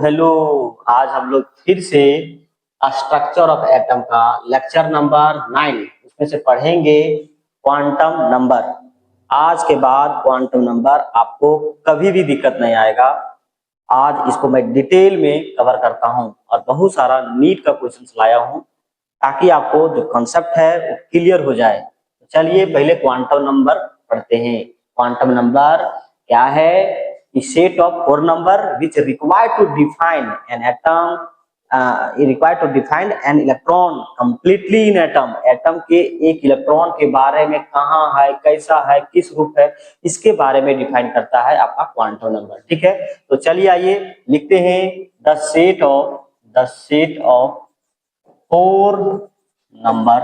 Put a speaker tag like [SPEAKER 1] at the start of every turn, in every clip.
[SPEAKER 1] Hello. आज हम लोग फिर से स्ट्रक्चर ऑफ एटम का लेक्चर नंबर 9 उसमें से पढ़ेंगे क्वांटम नंबर। आज के बाद क्वांटम नंबर आपको कभी भी दिक्कत नहीं आएगा। आज इसको मैं डिटेल में कवर करता हूं और बहुत सारा नीट का क्वेश्चन लाया हूं ताकि आपको जो कॉन्सेप्ट है वो क्लियर हो जाए। चलिए पहले क्वांटम नंबर पढ़ते हैं। क्वांटम नंबर क्या है? A set of four number which required to define an atom, required to define an electron completely in atom. Atom के एक इलेक्ट्रॉन के बारे में कहाँ है, कैसा है, किस रूप है, इसके बारे में डिफाइन करता है आपका क्वांटम नंबर। ठीक है, तो चलिए आइए लिखते हैं the set of four number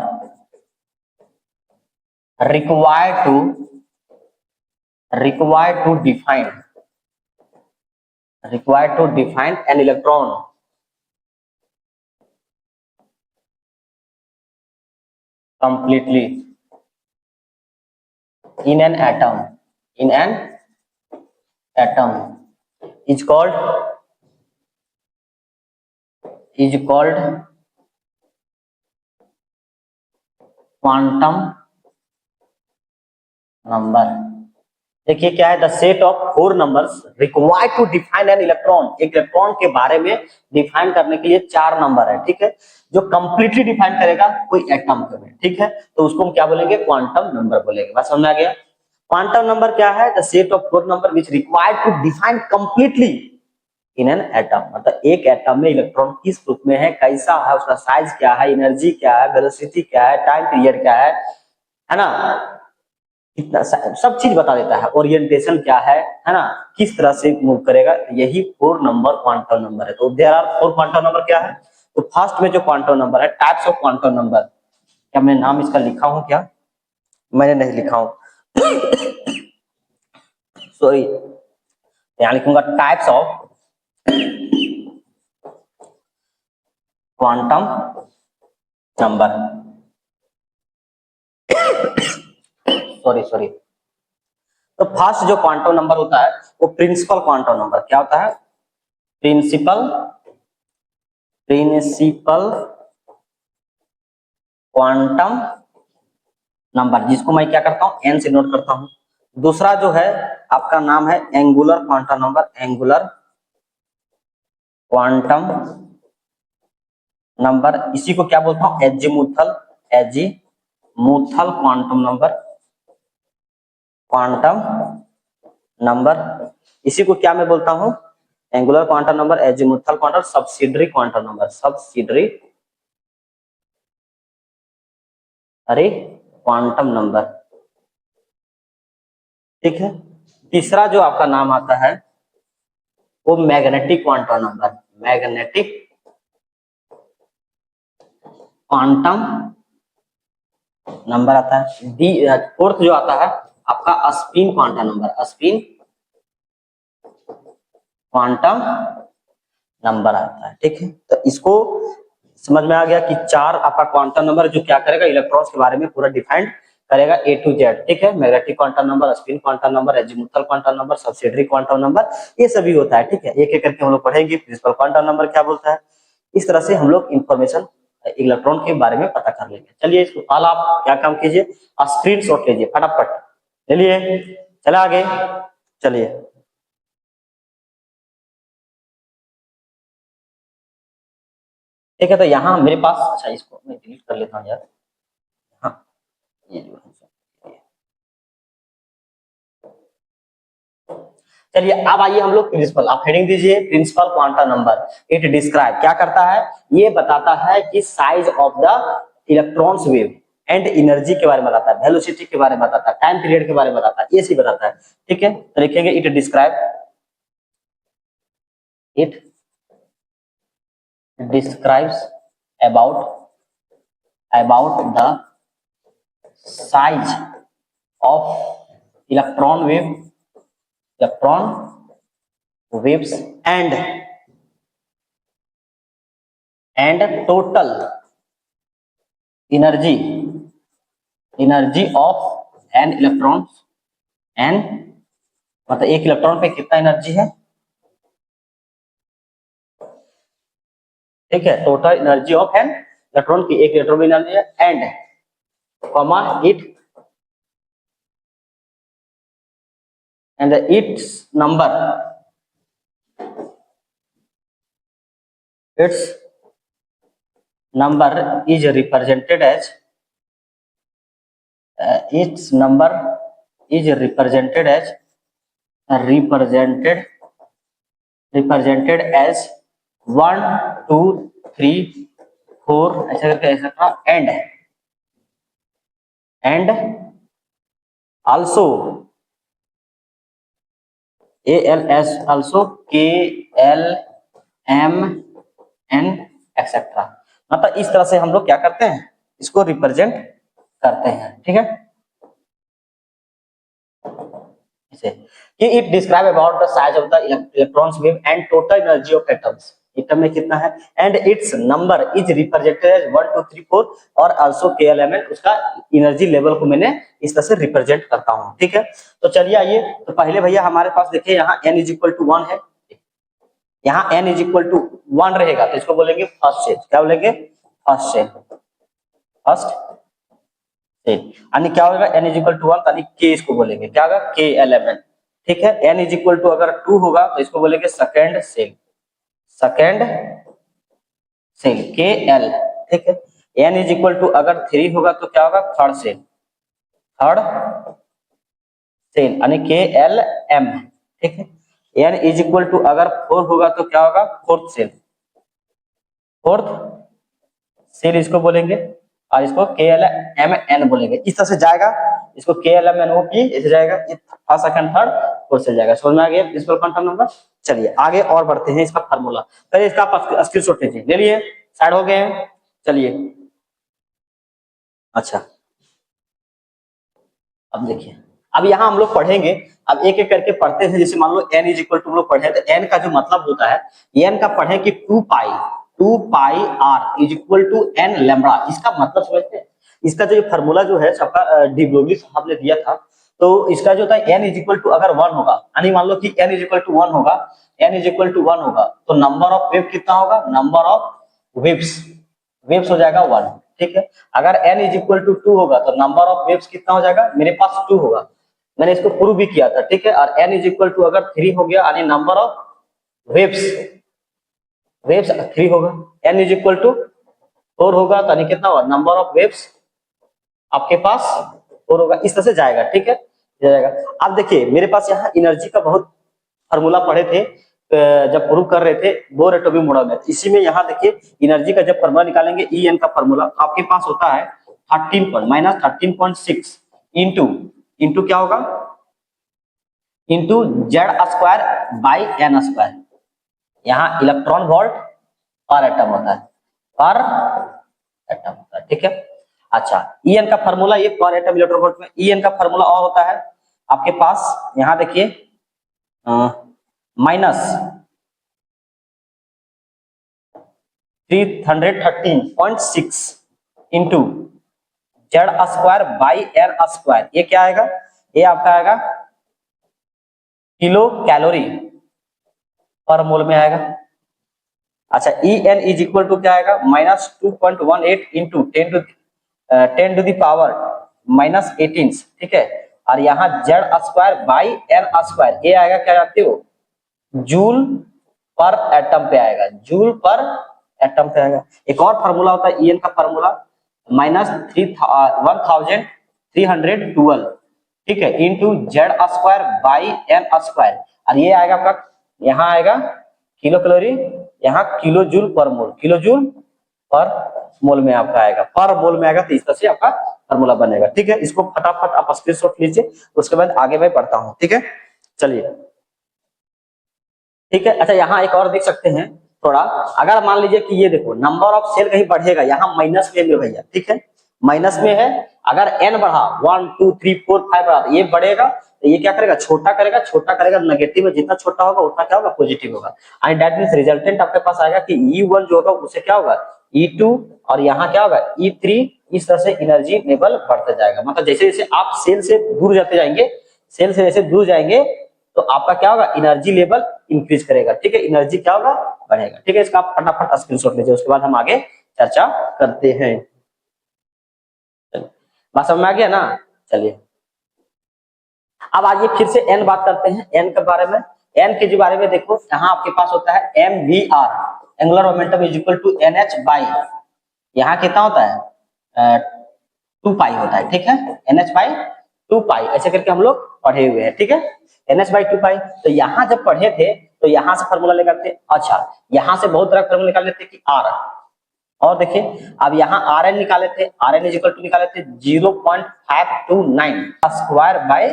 [SPEAKER 1] required to define an electron completely in an atom is called quantum number. देखिए क्या है, the set of four numbers required to define an electron. एक इलेक्ट्रॉन के बारे में डिफाइन करने के लिए चार नंबर है। ठीक है, जो कंप्लीटली डिफाइन करेगा कोई एटम को। ठीक है, तो उसको हम क्या बोलेंगे? क्वांटम नंबर बोलेंगे। बात समझ में आ गया? क्वांटम नंबर क्या है? The set of four number which required to define completely in an atom. मतलब एक एटम में इलेक्ट्रॉन किस रूप में है, कैसा है, उसका साइज क्या है, एनर्जी क्या है, वेलोसिटी क्या है, टाइम पीरियड क्या है ना, इतना सब चीज बता देता है। ओरिएंटेशन क्या है ना, किस तरह से मूव करेगा। यही फोर नंबर क्वांटम नंबर है। तो there are four quantum number. क्या है? तो फर्स्ट में जो क्वांटम नंबर है, टाइप्स ऑफ क्वांटम नंबर। क्या मैं नाम इसका लिखा हूं? क्या मैंने नहीं लिखा हूं, सॉरी। यहां लिखूंगा types of quantum number. Sorry. तो फर्स्ट जो क्वांटम नंबर होता है वो प्रिंसिपल क्वांटम नंबर। क्या होता है? प्रिंसिपल क्वांटम नंबर, जिसको मैं क्या करता हूं, एन से नोट करता हूं। दूसरा जो है आपका नाम है angular quantum number. Angular quantum number, इसी को क्या बोलता हूं? Azimuthal quantum number. इसी को क्या मैं बोलता हूं? Angular quantum number, azimuthal quantum, subsidiary quantum number. अरे क्वांटम नंबर। ठीक है, तीसरा जो आपका नाम आता है वो magnetic quantum number. Magnetic quantum number आता है। फोर्थ जो आता है आपका spin quantum number. Spin quantum number आता है। ठीक है, तो इसको समझ में आ गया कि चार आपका क्वांटम नंबर जो क्या करेगा, इलेक्ट्रॉन्स के बारे में पूरा डिफाइंड करेगा ए टू जेड। ठीक है, magnetic quantum number, spin quantum number, azimuthal quantum number, subsidiary quantum number, ये सभी होता है। ठीक है, एक एक करके हम लोग पढ़ेंगे। प्रिंसिपल क्वांटम नंबर क्या बोलता है, इस तरह से हम लोग इंफॉर्मेशन इलेक्ट्रॉन के बारे में पता कर लेंगे। चलिए इसको कल आप क्या काम कीजिए, स्क्रीन शॉट लीजिए फटाफट। चलिए चला आगे। चलिए ठीक है, तो यहाँ मेरे पास, अच्छा इसको मैं डिलीट कर लेता हूँ यार। हाँ, ये जो है। चलिए अब आइए हम लोग प्रिंसिपल, आप हेडिंग दीजिए principal quantum number. It describe, क्या करता है? ये बताता है कि size of the electron's wave and energy के बारे में बताता है, वेलोसिटी के बारे में बताता है, टाइम पीरियड के बारे में बताता है, ये सही बताता है। ठीक है, तो लिखेंगे it describes about the size of electron waves and total energy of an electron। An मतलब एक इलेक्ट्रॉन पे कितना एनर्जी है, ठीक है, total energy of an electron की, एक इलेक्ट्रॉन की एनर्जी है, and comma it and its number, its number is represented as its number is represented as represented as 1 2 3 4 ऐसा करके etcetera and also ALS also KLMN etcetera. मतलब इस तरह से हम लोग क्या करते हैं, इसको रिप्रेजेंट करते हैं, ठीक है। इसे कि it describe about the size of the electron's wave and total energy of atoms, atom में कितना है, and its number is represented as 1 2 3 4 और आल्सो KLMN, उसका एनर्जी लेवल को मैंने इस तरह से रिप्रेजेंट करता हूं, ठीक है। तो चलिए आइए, तो पहले भैया हमारे पास देखिए यहाँ n = 1 है, यहाँ n = 1 रहेगा तो इसको बोलेंगे फर्स्ट सेल। क्या बोलेंगे, फर्स्ट सेल, फर्स्ट सेल। यानी क्या होगा, n = 1 यानी k इसको बोलेंगे, क्या होगा, KLMN, ठीक है। n = अगर 2 होगा तो इसको बोलेंगे second shell, second shell KL, ठीक है। n = अगर 3 होगा तो क्या होगा, थर्ड सेल, थर्ड सेल यानी KLM, ठीक है। n = अगर 4 होगा तो क्या होगा, फोर्थ सेल, फोर्थ सेल इसको बोलेंगे, और इसको KLMN बोलेंगे। इस तरह से जाएगा, इसको KLMNOP ऐसे जाएगा, फर्स्ट सेकंड थर्ड फोर्थ से जाएगा। समझ में आ गया प्रिंसिपल क्वांटम नंबर। चलिए आगे और बढ़ते हैं, इसका फार्मूला पहले इसका आप स्क्रीनशॉट लीजिए, ले लिए, साइड हो गए हैं। चलिए अच्छा, अब देखिए, अब यहाँ हम लोग पढ़ेंगे, अब एक एक करके पढ़ते हैं। जैसे मान लो n = हम लोग पढ़े तो n का जो मतलब होता है, n का पढ़े कि 2 पाई r = n लैम्बडा, इसका मतलब समझते हैं। इसका जो फार्मूला जो है सबका डी ब्रोगली साहब ने दिया था, तो इसका जो था n = अगर 1 होगा, यानी मान लो कि n = 1 होगा, n = 1 होगा तो नंबर ऑफ वेव कितना होगा, नंबर ऑफ वेव्स, वेव्स हो जाएगा 1, ठीक है। अगर n = 2 होगा तो नंबर ऑफ वेव्स कितना हो जाएगा, मेरे पास 2 होगा, मैंने इसको प्रूव भी किया था, ठीक है। और n = अगर 3 हो गया यानी नंबर ऑफ वेव्स, वेव्स 3 होगा। n = 4 होगा तो यानी कितना होगा, नंबर ऑफ वेव्स आपके पास 4 होगा। इस तरह से जाएगा, ठीक है, जाएगा। अब देखिए मेरे पास यहाँ एनर्जी का बहुत फार्मूला पढ़े थे जब प्रूव कर रहे थे बोर एटॉमिक मॉडल में। इसी में यहाँ देखिए एनर्जी का जब फार्मूला निकालेंगे En का फार्मूला आपके पास होता है 13.6 इंटू क्या होगा, इंटू Z²/n²। यहाँ इलेक्ट्रॉन वोल्ट पर एटम होता है, पर एटम होता है, ठीक है। अच्छा, En का फार्मूला ये पर एटम इलेक्ट्रॉन वोल्ट में, En का फार्मूला और होता है आपके पास, यहाँ देखिए -313.6 इंटू Z²/n²। ये क्या आएगा, ये आपका आएगा किलो कैलोरी पर मोल में आएगा। अच्छा, En = क्या आएगा, -2.18 इंटू 10⁻⁻18, ठीक है। और यहाँ Z²/n², ये आएगा क्या जानते हो, जूल पर एटम पे आएगा, जूल पर एटम पे आएगा। एक और फार्मूला होता है En का फार्मूला -1312, ठीक है, इंटू Z²/n²। और ये आएगा आपका, यहाँ आएगा किलो कैलोरी, यहाँ किलो जूल पर मोल, किलो जूल पर मोल में आपका आएगा, पर मोल में आएगा। तो इस तरह से आपका फार्मूला बनेगा, ठीक है। इसको फटाफट आप स्क्रीनशॉट लीजिए, उसके बाद आगे मैं बढ़ता हूँ, ठीक है। चलिए ठीक है। अच्छा, यहाँ एक और देख सकते हैं थोड़ा, अगर मान लीजिए कि ये देखो नंबर ऑफ सेल कहीं बढ़ेगा, यहाँ माइनस में भैया, ठीक है, माइनस में है। अगर n बढ़ा 1 2 3 4 5 बढ़ा, ये बढ़ेगा तो ये क्या करेगा, छोटा करेगा, छोटा करेगा नेगेटिव में, जितना छोटा होगा उतना क्या होगा, पॉजिटिव होगा। एंड दैट मींस रिजल्टेंट आपके पास आएगा कि E1 जो होगा उससे क्या होगा, E2, और यहाँ क्या होगा E3। इस तरह से एनर्जी लेवल बढ़ता जाएगा। मतलब जैसे जैसे आप सेल से दूर जाते जाएंगे, सेल से जैसे दूर जाएंगे तो आपका क्या होगा, एनर्जी लेवल इंक्रीज करेगा, ठीक है, एनर्जी क्या होगा, बढ़ेगा, ठीक है। इसका आप फटाफट स्क्रीनशॉट लीजिए, उसके बाद हम आगे चर्चा करते हैं। बात समझ में आ गया ना? चलिए अब आइए फिर से एन बात करते हैं, एन के बारे में। एन के बारे में देखो, यहाँ आपके पास होता है M V R, angular momentum is equal to N H by, यहाँ कितना होता है 2 पाई होता है, ठीक है, एन एच बाई 2 पाई, ऐसे करके हम लोग पढ़े हुए हैं, ठीक है, एन एच बाई 2 पाई। तो यहाँ जब पढ़े थे तो यहाँ से फॉर्मूला निकालते, अच्छा यहाँ से बहुत तरह का फॉर्मूला निकाल लेते कि आर, और देखिए अब यहाँ आर एन निकाले थे, R N is equal to निकाले थे 0.529 स्क्वायर बाय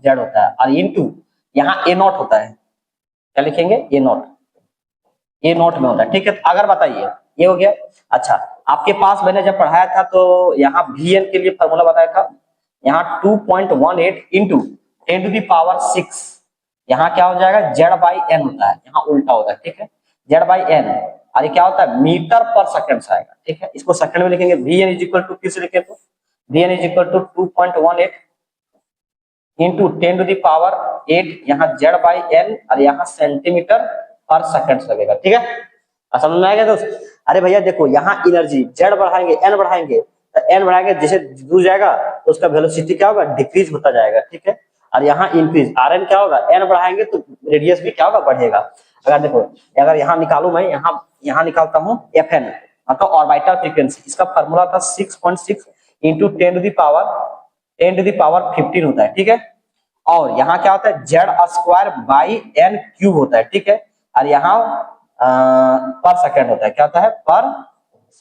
[SPEAKER 1] जेड होता है, और इनटू यहाँ ए नॉट होता है, क्या लिखेंगे, ए नॉट, ए नॉट में होता है, ठीक है। अगर बताइए ये हो गया। अच्छा आपके पास मैंने जब पढ़ाया था तो यहाँ वी एन के लिए फॉर्मूला बताया था, यहाँ 2.18 इंटू 10⁻⁶, यहाँ क्या हो जाएगा, जेड बाई एन होता है, यहाँ उल्टा होता है, ठीक है, जेड बाई एन, और ये क्या होता है मीटर पर सेकंड आएगा, ठीक है, इसको सेकंड में लिखेंगे, V N is equal to, फिर से लिखे तो V N is equal to 2.18 into 10⁸, यहाँ जेड बाई एन और यहाँ सेंटीमीटर पर सेकंड लगेगा, ठीक है, समझ में आएगा दोस्त। अरे भैया देखो यहाँ एनर्जी जेड बढ़ाएंगे एन बढ़ाएंगे, तो एन बढ़ाएंगे जैसे दूर जाएगा तो उसका वेलोसिटी क्या होगा, डिक्रीज होता जाएगा, ठीक है, और यहाँ इंक्रीज, आर एन क्या होगा, एन बढ़ाएंगे तो रेडियस भी क्या होगा, बढ़ेगा। अगर देखो अगर यहाँ निकालू मैं, यहाँ निकालता हूँ एफ एन, मतलब ऑर्बिटल फ्रीक्वेंसी, इसका फॉर्मूला था 6.6 इंटू 10⁻15 होता है, ठीक है, और यहाँ क्या होता है Z square by N cube होता है, ठीक है, और यहाँ पर सेकंड होता है, क्या होता है, पर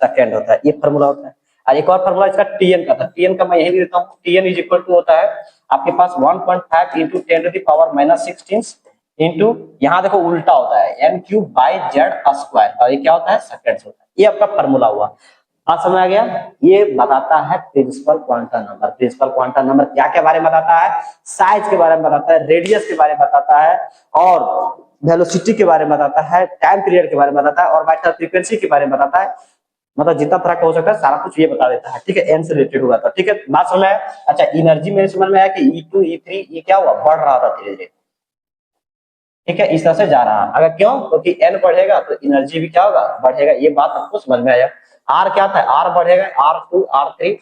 [SPEAKER 1] सेकंड होता है, ये फॉर्मूला होता है। और एक और फॉर्मूला इसका टीएन का था, टीएन का मैं यही देता हूँ, टीएन इज इक्वल टू होता है आपके पास 1.5 इंटू 10⁻⁻16 इंटू, यहाँ देखो उल्टा होता है N cube by Z square, और ये क्या होता है, सेकंड होता है, ये आपका फॉर्मूला हुआ। आज समझ आ गया, ये बताता है principal quantum number. Principal quantum number क्या के बारे में बताता है, साइज के बारे में बताता है, रेडियस के बारे में बताता है, और वेलोसिटी के बारे में बताता है, टाइम पीरियड के बारे में बताता है, और ऑर्बिटल फ्रीक्वेंसी के बारे में बताता है, मतलब जितना तरह का हो सकता है सारा कुछ ये बता देता है, ठीक है, एन से रिलेटेड हुआ था, ठीक है, बात समझ में आया। अच्छा एनर्जी मेरे समझ में आया कि E2 E3 ये क्या हुआ, बढ़ रहा था धीरे धीरे, ठीक है, इस तरह से जा रहा है, अगर क्यों, क्योंकि एन बढ़ेगा तो एनर्जी भी क्या होगा, बढ़ेगा, ये बात आपको समझ में आया। आर क्या था, आर बढ़ेगा, R2 R3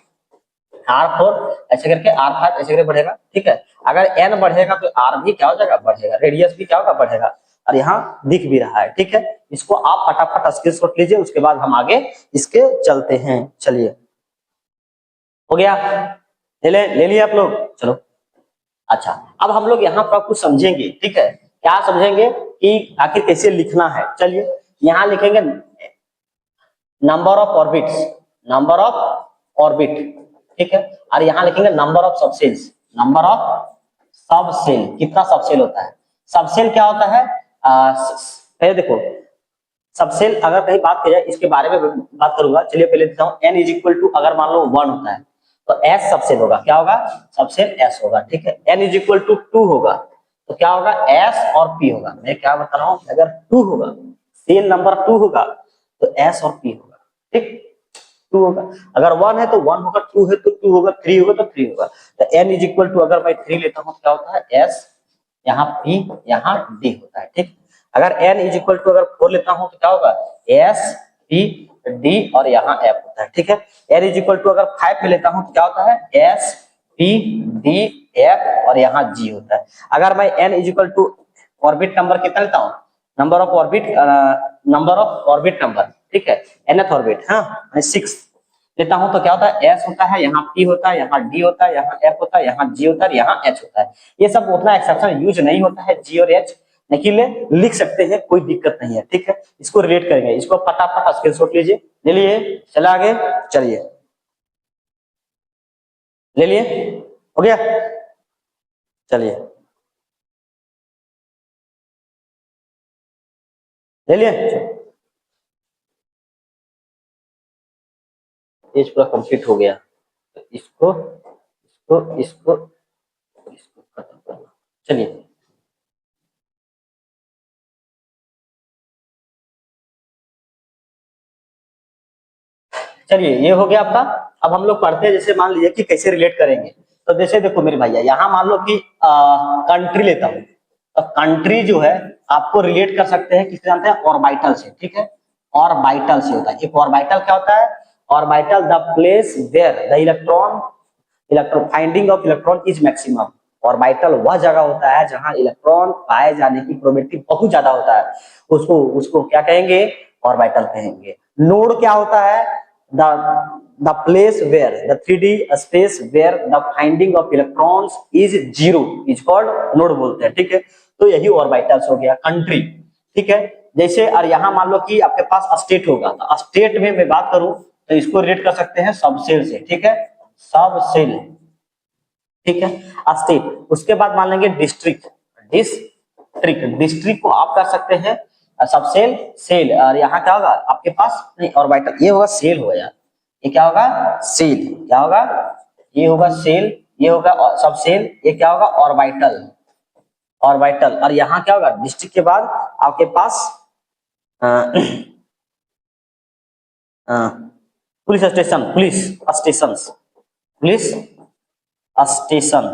[SPEAKER 1] R4 ऐसे करके R5 ऐसे करके बढ़ेगा, ठीक है, अगर एन बढ़ेगा तो आर भी क्या हो जाएगा, बढ़ेगा, रेडियस भी क्या होगा, बढ़ेगा, और यहाँ दिख भी रहा है, ठीक है, इसको आप फटाफट स्क्रीनशॉट लीजिए, उसके बाद हम आगे इसके चलते हैं। चलिए हो गया, ले लिए आप लोग, चलो। अच्छा अब हम लोग यहाँ पर कुछ समझेंगे, ठीक है, क्या समझेंगे कि आखिर कैसे लिखना है। चलिए यहाँ लिखेंगे number of orbits, number of orbit, ठीक है, और यहाँ लिखेंगे number of subcells, number of subshell, कितना सबसेल होता है, सबसेल क्या होता है, पहले देखो सबसेल अगर कहीं बात की जाए इसके बारे में बात करूंगा, चलिए पहले देता हूँ n इज इक्वल टू, अगर मान लो 1 होता है तो s सबसेल होगा, क्या होगा, सबसेल s होगा, ठीक है, n इज इक्वल टू 2 होगा तो क्या होगा, s और p होगा, मैं क्या बता रहा हूँ, अगर 2 होगा, सेल नंबर 2 होगा तो s और p होगा, ठीक, 2 होगा, अगर 1 है तो 1 होगा, 2 है तो 2 होगा, 3 होगा तो 3 होगा, तो n इज इक्वल टू अगर मैं 3 लेता हूँ क्या होता है, s यहाँ p यहाँ d होता है, ठीक, अगर n इज इक्वल टू अगर 4 लेता हूं तो क्या होगा, s p d और यहाँ f होता है, ठीक है, n इज इक्वल टू अगर 5 पे लेता हूं तो क्या होता है, s p d f और यहाँ g होता है। अगर मैं n is equal to orbit number कितना लेता हूँ, नंबर ऑफ ऑर्बिट नंबर, ठीक है, nth ऑर्बिट, हाँ 6 लेता हूं तो क्या होता है, s होता है, यहाँ p होता है, यहाँ d होता है, यहाँ f होता है, यहाँ g होता है, यहाँ h होता है। ये सब उतना एक्सेप्शन यूज नहीं होता है, g और h, लेकिन लिख सकते हैं, कोई दिक्कत नहीं है, ठीक है, इसको रिलेट करेंगे, इसको फटाफट स्क्रीनशॉट लीजिए, ले लिए, चला आगे, चलिए ले लिए, हो गया, चलिए ले लिए, पेज पूरा कंप्लीट हो गया, तो इसको इसको इसको इसको खत्म करना, चलिए चलिए ये हो गया आपका। अब हम लोग पढ़ते हैं, जैसे मान लीजिए कि कैसे रिलेट करेंगे, तो जैसे देखो मेरे भैया यहाँ मान लो कि कंट्री लेता हूँ, तो कंट्री जो है आपको रिलेट कर सकते हैं किससे जानते हैं, ऑर्बिटल से, ठीक है, ऑर्बिटल से होता है। एक ऑर्बिटल क्या होता है, orbital the place where the electron finding of electron is maximum. Orbital वह जगह होता है जहां इलेक्ट्रॉन पाए जाने की प्रोबेबिलिटी बहुत ज्यादा होता है, उसको उसको क्या कहेंगे, ऑर्बिटल कहेंगे। नोड क्या होता है, the place where the 3D space where the finding of electrons is zero is called node बोलते हैं, ठीक है। तो यही ऑर्बिटल्स हो गया। कंट्री, ठीक है, जैसे और यहाँ मान लो कि आपके पास स्टेट होगा, तो स्टेट में मैं बात करूं तो इसको रिलेट कर सकते हैं सबसेल से, ठीक है, सबसेल, ठीक है, स्टेट। उसके बाद मान लेंगे डिस्ट्रिक्ट, डिस्ट्रिक्ट को आप कर सकते हैं सबसेल सेल। और यहाँ क्या होगा आपके पास, नहीं ऑर्बिटल, ये होगा सेल होगा यार, ये क्या होगा सेल, क्या होगा, ये होगा सेल, ये होगा सबसेल, ये क्या होगा ऑर्बिटल, ऑर्बिटल। और यहाँ क्या होगा डिस्ट्रिक्ट के बाद आपके पास police station, police station, police station,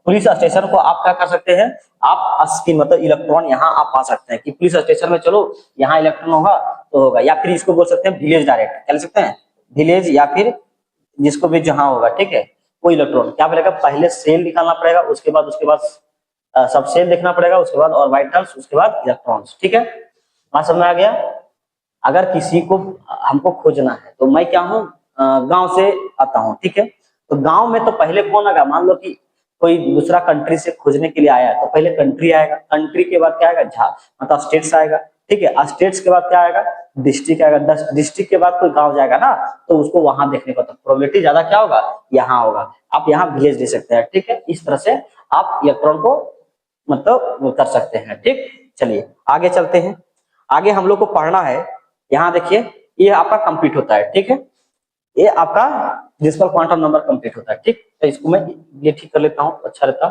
[SPEAKER 1] police station को आप क्या कर सकते हैं, आप स्किन मतलब इलेक्ट्रॉन यहाँ आप पा सकते हैं कि पुलिस स्टेशन में चलो यहाँ इलेक्ट्रॉन होगा तो होगा। या फिर इसको बोल सकते हैं विलेज डायरेक्ट, क्या ले सकते हैं विलेज, या फिर जिसको भी जहां होगा, ठीक है, वो इलेक्ट्रॉन क्या बोलेगा, पहले सेल निकालना पड़ेगा, उसके बाद सब सेल देखना पड़ेगा, उसके बाद ऑर्बिटल्स, उसके बाद इलेक्ट्रॉन्स, ठीक है। बात समझ में आ गया। अगर किसी को हमको खोजना है तो मैं क्या हूँ, गांव से आता हूँ, ठीक है, तो गांव में तो पहले कौन आएगा, मान लो कि कोई दूसरा कंट्री से खोजने के लिए आया है तो पहले कंट्री आएगा, कंट्री के बाद क्या आएगा मतलब स्टेट्स आएगा, ठीक है, स्टेट्स के बाद क्या आएगा डिस्ट्रिक्ट आएगा, डिस्ट्रिक्ट के बाद कोई गांव जाएगा ना तो उसको वहां देखने को, तो प्रोबेबिलिटी ज्यादा क्या होगा यहाँ होगा। आप यहाँ विलेज दे सकते हैं, ठीक है, इस तरह से आप इलेक्ट्रॉन को मतलब वो कर सकते हैं, ठीक। चलिए आगे चलते हैं, आगे हम लोग को पढ़ना है। यहाँ देखिए ये आपका कंप्लीट होता है, ठीक है, ये आपका प्रिंसिपल क्वांटम नंबर कंप्लीट होता है, ठीक। तो इसको मैं ये ठीक कर लेता हूँ, अच्छा रहता।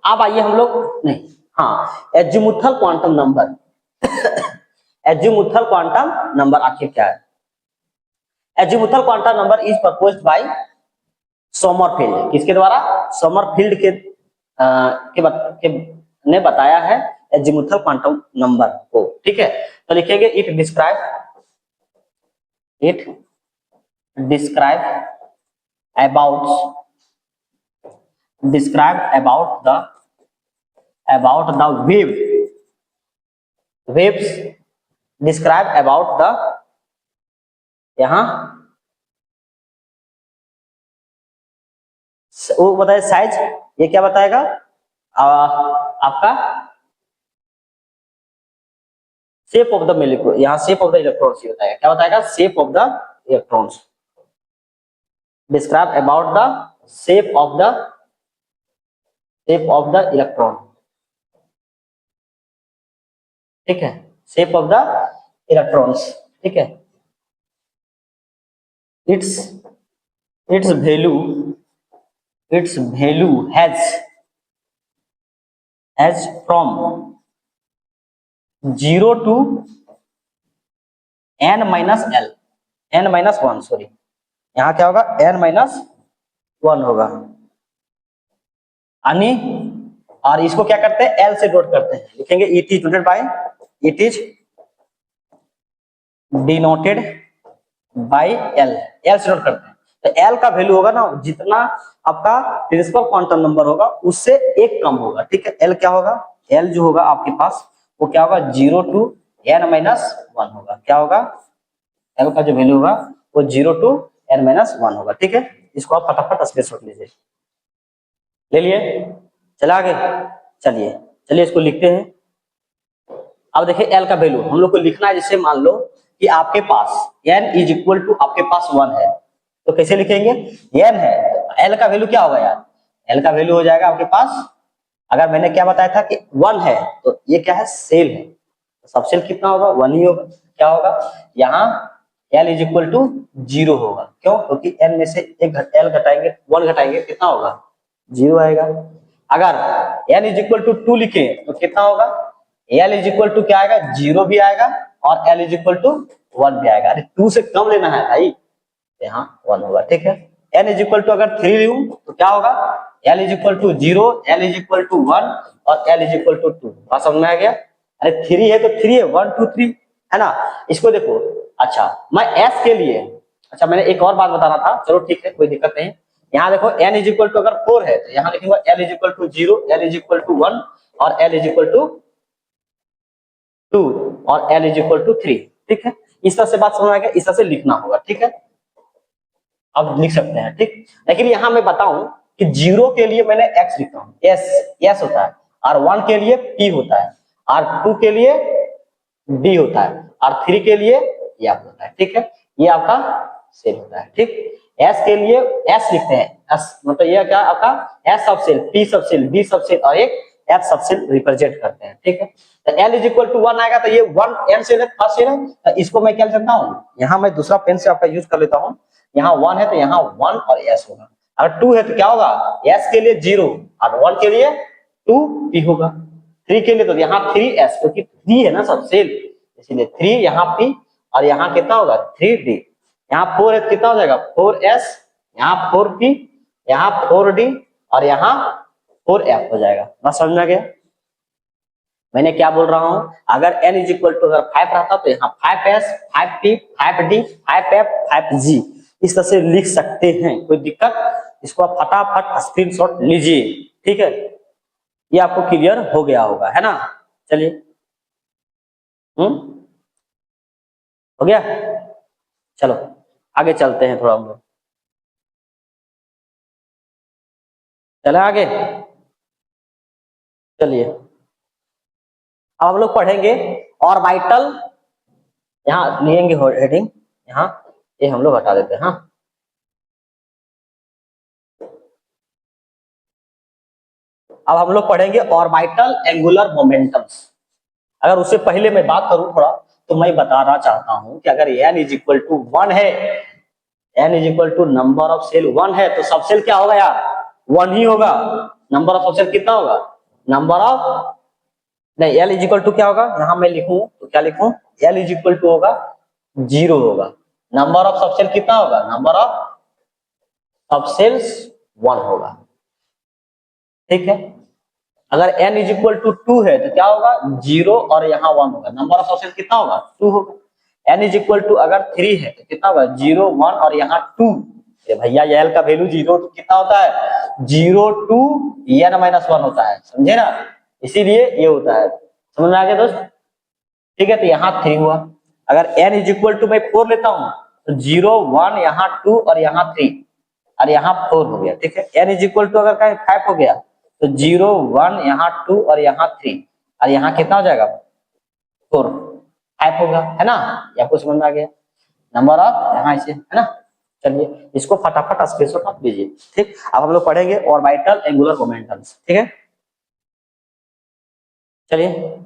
[SPEAKER 1] अब आइए हम लोग, नहीं हाँ, azimuthal quantum number azimuthal quantum number आखिर क्या है। Azimuthal quantum number is proposed by Sommerfeld, किसके द्वारा, सोमरफील्ड के ने बताया है एजीमुथल क्वांटम नंबर को, ठीक है। तो लिखेंगे it describe about the waves describe about the, यहाँ वो बताए साइज, ये क्या बताएगा आपका शेप ऑफ द मॉलिक्यूल, यहाँ शेप ऑफ द इलेक्ट्रॉन्स ये बताएगा, क्या बताएगा shape of the electrons, describe about the shape of the electron, ठीक है, शेप ऑफ द इलेक्ट्रॉन्स, ठीक है। its value has from 0 to n-1, sorry यहाँ क्या होगा n-1 होगा, यानी और इसको क्या करते हैं L से डोट करते हैं, लिखेंगे it is denoted by L, L से डोट करते हैं। तो L का वैल्यू होगा ना, जितना आपका प्रिंसिपल क्वांटम नंबर होगा उससे एक कम होगा, ठीक है। L क्या होगा, L जो होगा आपके पास वो क्या होगा 0 to n-1 होगा, क्या होगा L का जो वैल्यू होगा वो 0 to n-1 होगा, ठीक है। इसको आप फटाफट स्क्रीनशॉट लीजिए, ले लिए, चला आगे, चलिए इसको लिखते हैं। अब देखिए L का वैल्यू हम लोग को लिखना है, जैसे मान लो कि आपके पास n इज इक्वल टू आपके पास 1 है, तो कैसे लिखेंगे, n है तो L का वैल्यू क्या होगा यार, L का वैल्यू हो जाएगा आपके पास, अगर मैंने क्या बताया था कि 1 है तो ये क्या है सेल है, तो सबसेल कितना होगा 1 ही होगा, क्या होगा यहाँ L इज इक्वल टू 0 होगा, क्यों, क्योंकि n में से एक L घटाएंगे 1 घटाएंगे कितना होगा 0 आएगा। अगर n इज इक्वल टू 2 लिखे तो कितना होगा, L इज इक्वल टू क्या आएगा 0 भी आएगा और L इज इक्वल टू 1 भी आएगा। अरे 2 से कम लेना है भाई, यहाँ 1 होगा, ठीक है। n इज इक्वल टू अगर 3 लूं तो क्या होगा, l is equal to 0, l is equal to 1 और l इज इक्वल टू 2। बात समझ में आ गया? अरे 3 है तो 3 है, 1 2 3 है ना। इसको देखो, अच्छा मैं s के लिए, अच्छा मैंने एक और बात बताना था, चलो ठीक है कोई दिक्कत नहीं। यहाँ देखो n इज इक्वल टू अगर 4 है तो यहाँ लिखूंगा l is equal to 0, l is equal to 1 और l इज इक्वल टू 2 और l इज इक्वल टू 3। ठीक है, इस तरह से बात समझ में आ गया, इस तरह से लिखना होगा। ठीक है, अब लिख सकते हैं। ठीक, लेकिन यहाँ मैं बताऊं कि 0 के लिए मैंने x लिखता हूँ, s होता है, और 1 के लिए p होता है, और 2 के लिए d होता है, और 3 के लिए f होता है। ठीक है, ये आपका सेल होता है। ठीक, s के लिए s लिखते हैं, s मतलब ये क्या आपका s सब सेल, p सब सेल, d सब सेल और एक f सब सेल रिप्रेजेंट करते हैं। ठीक है, तो l इज इक्वल टू 1 आएगा तो ये 1 n सेल है, फर्स्ट सेल है, तो इसको मैं क्या लिख सकता हूँ, यहाँ मैं दूसरा पेन से आपका यूज कर लेता हूँ। यहाँ 1 है तो यहाँ 1 और s होगा, अगर 2 है तो क्या होगा, s के लिए 0 और 1 के लिए 2p होगा, 3 के लिए तो यहाँ 3s, क्योंकि 3 है ना सब सेल, इसीलिए 3 यहाँ p और यहाँ कितना होगा 3d। यहाँ 4 है तो कितना हो जाएगा 4s, यहाँ 4p, यहाँ 4d और यहाँ 4f हो जाएगा। बस समझ में आ गया मैंने क्या बोल रहा हूँ? अगर n इज इक्वल टू अगर 5 रहता तो यहाँ 5s 5p 5d 5f 5g इस तरह से लिख सकते हैं, कोई दिक्कत? इसको आप फटाफट स्क्रीनशॉट लीजिए। ठीक है, ये आपको क्लियर हो गया होगा, है ना। चलिए, हो गया, चलो आगे चलते हैं थोड़ा हम लोग, चले आगे। चलिए अब हम लोग पढ़ेंगे ऑर्बिटल, यहाँ लिखेंगे हेडिंग, यहाँ ये हम लोग हटा देते हैं। हाँ, अब हम लोग पढ़ेंगे ऑर्बिटल एंगुलर मोमेंटम्स। अगर उससे पहले मैं बात करूं थोड़ा, तो मैं बताना चाहता हूं कि अगर n इज इक्वल टू 1 है, n is equal to number of shell 1 है तो सब सेल क्या होगा यार, 1 ही होगा। नंबर ऑफ सेल कितना होगा, नंबर ऑफ नहीं, l इज इक्वल टू क्या होगा, यहाँ मैं लिखूं तो क्या लिखूं, l इज इक्वल टू होगा 0 होगा। नंबर ऑफ सब सेल कितना होगा, नंबर ऑफ सब सेल्स 1 होगा। ठीक है, अगर n इज इक्वल टू 2 है तो क्या होगा, 0 और यहाँ 1 होगा। नंबर ऑफ सब सेल कितना होगा, 2 होगा। n इज इक्वल टू अगर 3 है तो कितना होगा, 0 1 और यहाँ 2। भैया l का वैल्यू 0 तो कितना होता है, 0 2 n माइनस 1 होता है, समझे ना, इसीलिए ये होता है। समझ में आ गया दोस्त? ठीक है, तो यहाँ 3 हुआ। अगर n इज इक्वल टू मैं 4 लेता हूँ तो 0 1 यहाँ 2 और यहाँ 3 और यहाँ 4 हो गया। ठीक है, n इज इक्वल टू अगर कहीं 5 हो गया तो 0 1 यहाँ 2 और यहाँ 3 और यहाँ कितना हो जाएगा 4 5 होगा, है ना। ये आपको समझ में आ गया, नंबर ऑफ यहाँ इसे, है ना। चलिए इसको फटाफट स्क्रीनशॉट आप लीजिए। ठीक, अब हम लोग पढ़ेंगे ऑर्बिटल एंगुलर मोमेंटम्स। ठीक है, चलिए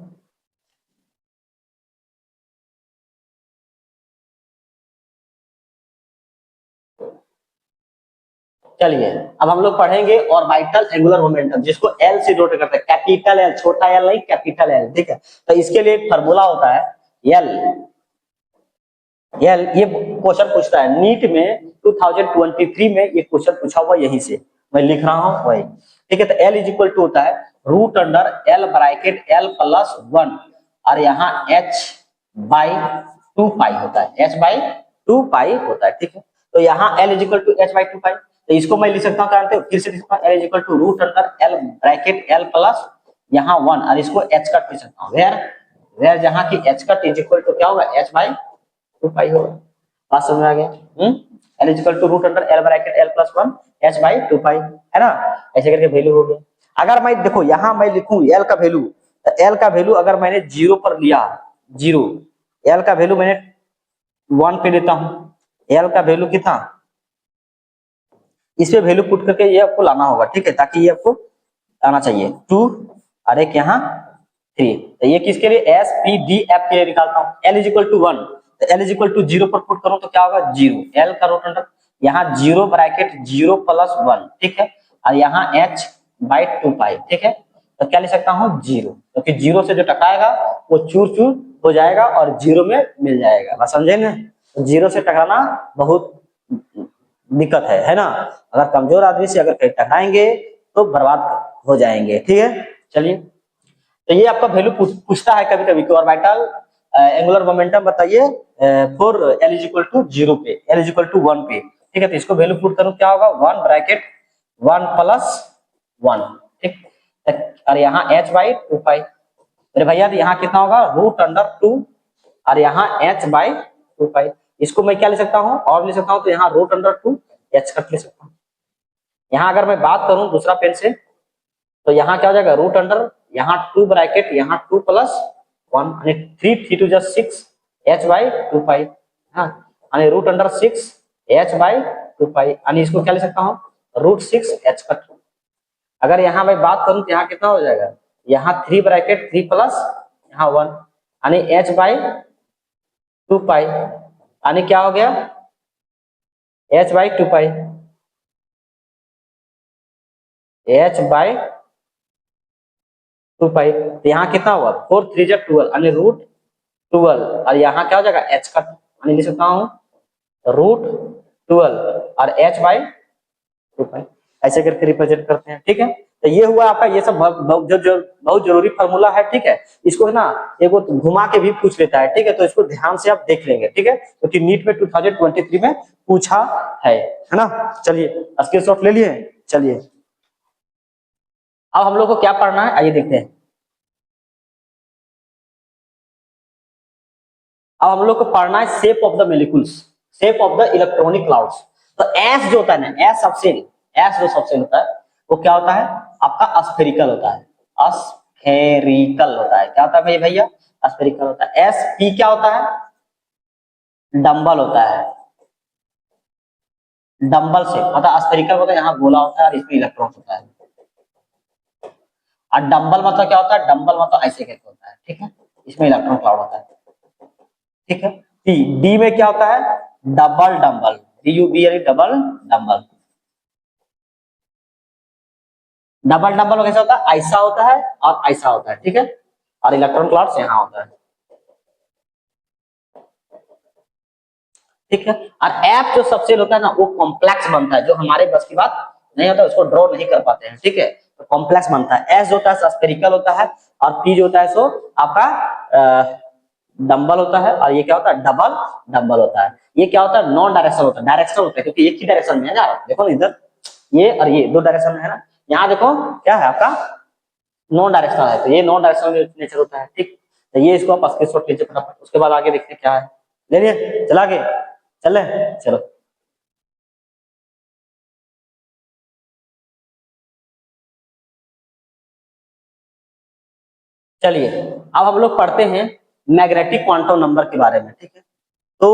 [SPEAKER 1] चलिए अब हम लोग पढ़ेंगे ऑर्बिटल एंगुलर मोमेंटम, जिसको एल से नोट करते हैं, कैपिटल एल, छोटा एल नहीं, कैपिटल एल। ठीक है, तो इसके लिए एक फार्मूला होता है एल। एल ये क्वेश्चन पूछता है नीट में 2023 में, ये क्वेश्चन पूछा हुआ यहीं से मैं लिख रहा हूं वही। ठीक है, तो एल इज इक्वल टू होता है root under L bracket L plus 1 और यहाँ एच बाई 2 पाई होता है, एच बाई 2 पाई होता है। ठीक है, तो यहाँ L is equal to H by 2 pi, तो इसको मैं लिख सकता हूँ, जानते हो, फिर से लिख सकता हूँ, L is equal to root under L bracket L plus यहाँ 1 और इसको एच कट लिख सकता हूँ, वेयर वेयर जहाँ की H cut is equal to क्या होगा, एच बाई 2 पाई होगा। बात समझ में आ गया? L is equal to root under L bracket L plus 1 h by 2 pi, है ना। ऐसे करके वैल्यू हो गया। अगर मैं देखो यहाँ मैं लिखूं एल का वैल्यू, तो एल का वैल्यू अगर मैंने 0 पर लिया, 0, एल का वैल्यू मैंने 1 पे लेता हूं, एल का वैल्यू कितना, इस पे वैल्यू पुट करके ये आपको लाना होगा। ठीक है, ताकि ये आपको आना चाहिए 2 और एक यहाँ 3, तो ये किसके लिए, एस पी डी एफ के लिए निकालता हूँ। एल इज इक्वल टू 1, तो एल इज इक्वल टू 0 पर पुट करूं तो क्या होगा 0, एल का रूट अंडर यहाँ 0 ब्रैकेट 0 प्लस 1। ठीक है, और यहाँ h बाई 2 पाई। ठीक है, तो क्या लिख सकता हूँ 0, क्योंकि 0 से जो टकराएगा वो चूर चूर हो जाएगा और 0 में मिल जाएगा। बस समझे ना, 0 से टकराना बहुत दिक्कत है ना। अगर कमजोर आदमी से अगर कहीं टकराएंगे तो बर्बाद हो जाएंगे, ठीक है। चलिए, तो ये आपका वैल्यू पूछता है कभी कभी कि ऑर्बिटल एंगुलर मोमेंटम बताइए for l is equal to 0 पे, एल इज इक्वल टू 1 पे, ठीक है। तो इसको वैल्यू पुट करूं, क्या होगा 1 ब्रैकेट 1 प्लस 1, ठीक। और यहाँ h बाई 2 पाई, अरे भैया तो यहाँ कितना होगा रूट अंडर 2 और यहाँ h बाई 2 पाई। इसको मैं क्या ले सकता हूँ और ले सकता हूँ, तो यहाँ रूट अंडर 2 h कट ले सकता हूँ। यहाँ अगर मैं बात करूं दूसरा पेन से, तो यहाँ क्या हो जाएगा रूट अंडर, यहाँ 2 ब्रैकेट यहाँ 2 प्लस 1 यानी 3 3 टू जस्ट 6 h बाई 2 पाई, हाँ यानी रूट अंडर 6 h बाई 2 पाई, यानी इसको क्या ले सकता हूँ रूट 6 h कट। अगर यहाँ मैं बात करूं तो यहाँ कितना हो जाएगा, यहाँ 3 ब्रैकेट 3 प्लस यहाँ 1 यानी h बाई 2 पाई, यानी क्या हो गया h by 2 pi, h by 2 pi. तो यहाँ कितना हुआ 4 3 जा 12 यानी रूट 12 और यहाँ क्या हो जाएगा h कट, यानी लिख सकता हूँ रूट 12 और h बाई 2 पाई, ऐसे करके रिप्रेजेंट करते हैं, ठीक है। तो ये हुआ आपका, ये सब बहुत जरूरी फार्मूला है, ठीक है। इसको है ना एक वो घुमा के भी पूछ लेता है, ठीक है। तो इसको ध्यान से आप देख लेंगे, ठीक है, क्योंकि नीट में 2023 में पूछा है ना। चलिए स्क्रीनशॉट ले लिए, चलिए अब हम लोग को क्या पढ़ना है आइए देखते हैं। अब हम लोग को पढ़ना है shape of the molecules, shape of the electronic clouds. तो एस जो होता है ना, एस सबसेल, एस जो सबसेल होता है वो क्या होता है आपका स्फेरिकल होता है, स्फेरिकल होता है। क्या होता है भाई भैया स्फेरिकल होता है। एस पी क्या होता है डंबल होता है, डंबल से मतलब स्फेरिकल होता है, यहाँ गोला होता है और इसमें इलेक्ट्रॉन होता है। और डंबल मतलब क्या होता है, डंबल मतलब ऐसे करके होता है, ठीक है, इसमें इलेक्ट्रॉन क्लाउड होता है, ठीक है। डी डी में क्या होता है double dumbbell, DUB double dumbbell. Double dumbbell कैसा होता है ऐसा होता है और ऐसा होता है, ठीक है, और इलेक्ट्रॉन क्लाउड्स यहाँ होता है, ठीक है। और एफ जो सबसेल होता है ना वो कॉम्प्लेक्स बनता है, जो हमारे बस की बात नहीं होता उसको ड्रॉ नहीं कर पाते हैं, ठीक है। तो कॉम्प्लेक्स बनता है। एस जो होता है स्फेरिकल होता है और पी जो होता है सो आपका डंबल होता है और ये क्या होता है डबल डंबल होता है। ये क्या होता है नॉन डायरेक्शनल होता है, डायरेक्शनल होता है क्योंकि एक ही डायरेक्शन में है ना, देखो इधर ये और ये दो डायरेक्शन में है ना, यहाँ देखो क्या है आपका नॉन डायरेक्शनल है, तो ये नॉन डायरेक्शनल नेचर होता है, ठीक। तो ये इसको आप स्क्रीनशॉट लीजिए फटाफट, उसके बाद आगे देखते हैं क्या है। ले लिए चला आगे चले चलो। चलिए अब हम लोग पढ़ते हैं मैग्नेटिक क्वांटम नंबर के बारे में, ठीक है। तो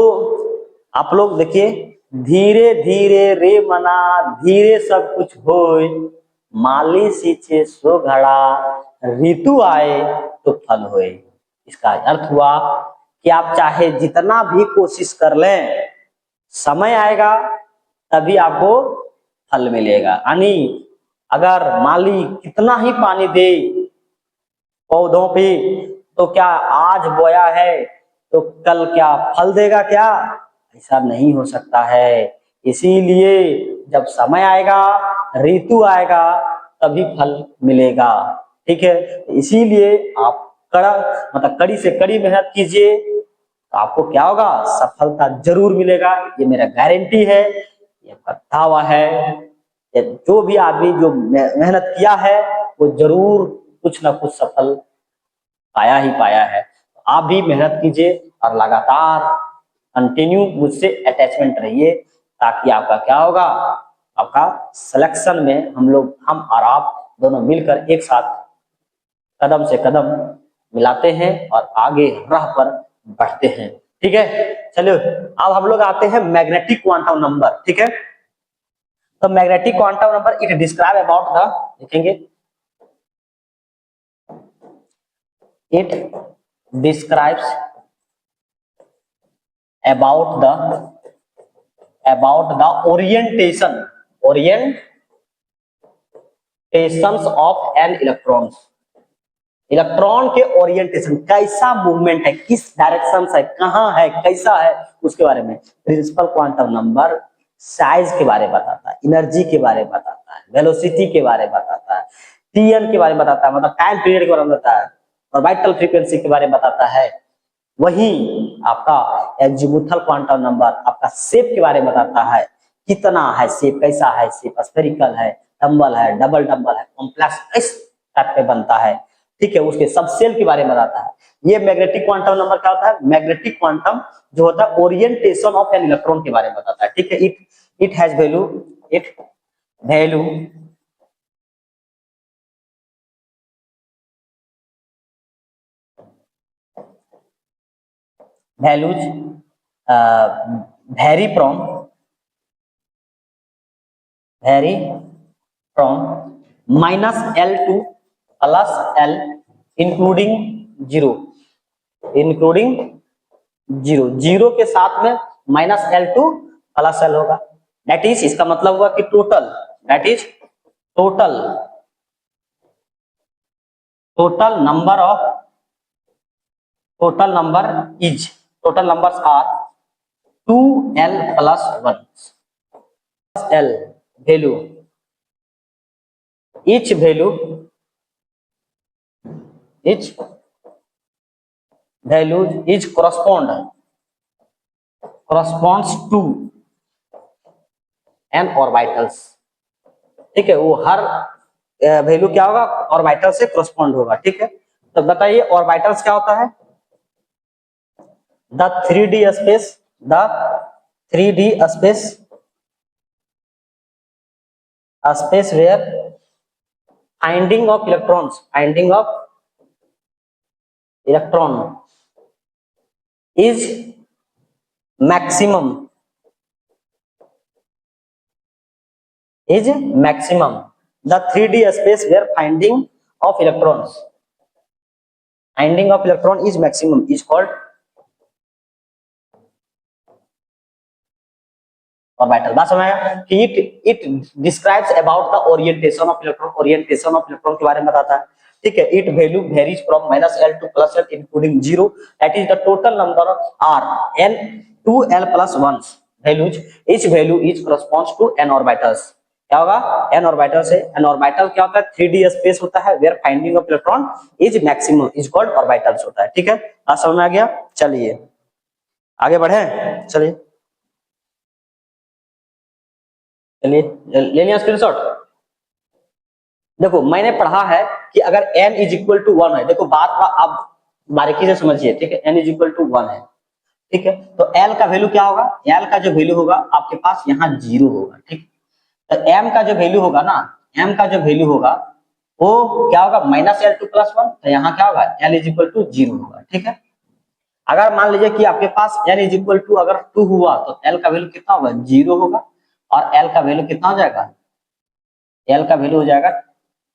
[SPEAKER 1] आप लोग देखिए धीरे धीरे रे मना धीरे सब कुछ होए, माली सींचे सो घड़ा ऋतु आए तो फल होए। इसका अर्थ हुआ कि आप चाहे जितना भी कोशिश कर लें समय आएगा तभी आपको फल मिलेगा। यानी अगर माली कितना ही पानी दे पौधों पे तो क्या आज बोया है तो कल क्या फल देगा क्या, ऐसा नहीं हो सकता है। इसीलिए जब समय आएगा ऋतु आएगा तभी फल मिलेगा, ठीक है। इसीलिए आप कड़ा मतलब कड़ी से कड़ी मेहनत कीजिए तो आपको क्या होगा सफलता जरूर मिलेगा, ये मेरा गारंटी है, ये दावा है। जो भी आदमी जो मेहनत किया है वो जरूर कुछ ना कुछ सफल पाया ही पाया है। आप भी मेहनत कीजिए और लगातार कंटिन्यू मुझसे अटैचमेंट रहिए, ताकि आपका क्या होगा आपका सिलेक्शन में हम और आप दोनों मिलकर एक साथ कदम से कदम मिलाते हैं और आगे राह पर बढ़ते हैं, ठीक है। चलिए अब हम लोग आते हैं मैग्नेटिक क्वांटम नंबर, ठीक है। तो magnetic quantum number it describe about the लिखेंगे it describes about the orientations of an electrons, electron के ओरिएंटेशन कैसा मूवमेंट है किस डायरेक्शन से कहां है कैसा है उसके बारे में। प्रिंसिपल क्वांटम नंबर साइज के बारे में बताता है, एनर्जी के बारे में बताता है, वेलोसिटी के बारे में बताता है, टीएन के बारे में बताता है, मतलब टाइम पीरियड के बारे में बताता है, और वाइटल फ्रीक्वेंसी के बारे में बताता है। वही आपका एजीमुथल क्वांटम नंबर आपका शेप के बारे में बताता है, कितना है शेप, कैसा है शेप, स्फेरिकल है, डम्बल है, डबल डम्बल है, कॉम्प्लेक्स, इस टाइप पे बनता है। ठीक है, उसके सब सेल के बारे में बताता है। ये मैग्नेटिक क्वांटम नंबर क्या होता है? मैग्नेटिक क्वांटम जो होता है ओरिएंटेशन ऑफ एन इलेक्ट्रॉन के बारे में बताता है। ठीक है, it has value, it value values vary from minus L to plus L including zero, including zero, zero के साथ में minus L two plus L होगा। दैट इज, इसका मतलब हुआ कि total, that is total total numbers are 2L plus 1 L value, each value is corresponds to n orbitals। ठीक है, वो हर वैल्यू क्या होगा? ऑर्बिटल से correspond होगा। ठीक है, तो बताइए ऑर्बिटल्स क्या होता है? the 3D space where finding of electron is maximum, the 3D space where finding of electron is maximum is called orbital। बात समझ आया कि it describes about the orientation of electron के बारे में बताता है। ठीक है, it value varies from -L to +L including zero, that is the total number are n 2L plus 1 values, each value is corresponds to n orbitals. क्या होगा? n orbital से, n ऑर्बिटल क्या होता है? 3D स्पेस होता है where finding of electron is maximum is called orbitals होता है। ठीक है, बात समझ में आ गया? चलिए आगे बढ़े, चलिए ले लिया स्क्रीनशॉट। देखो मैंने पढ़ा है कि अगर n इज इक्वल टू 1 है, देखो बात आप बारीकी से समझिए। ठीक है, n इज इक्वल टू 1 है। ठीक है, तो l का वैल्यू क्या होगा? l का जो वैल्यू होगा आपके पास यहाँ जीरो होगा। ठीक, तो m का जो वैल्यू होगा ना, m का जो वैल्यू होगा वो क्या होगा? -L टू +1, तो यहाँ क्या होगा? l is equal to zero होगा। ठीक है, अगर मान लीजिए कि आपके पास n इज इक्वल टू अगर 2 हुआ तो l का वैल्यू कितना होगा? जीरो होगा, और l का वैल्यू कितना हो जाएगा? l का वैल्यू हो जाएगा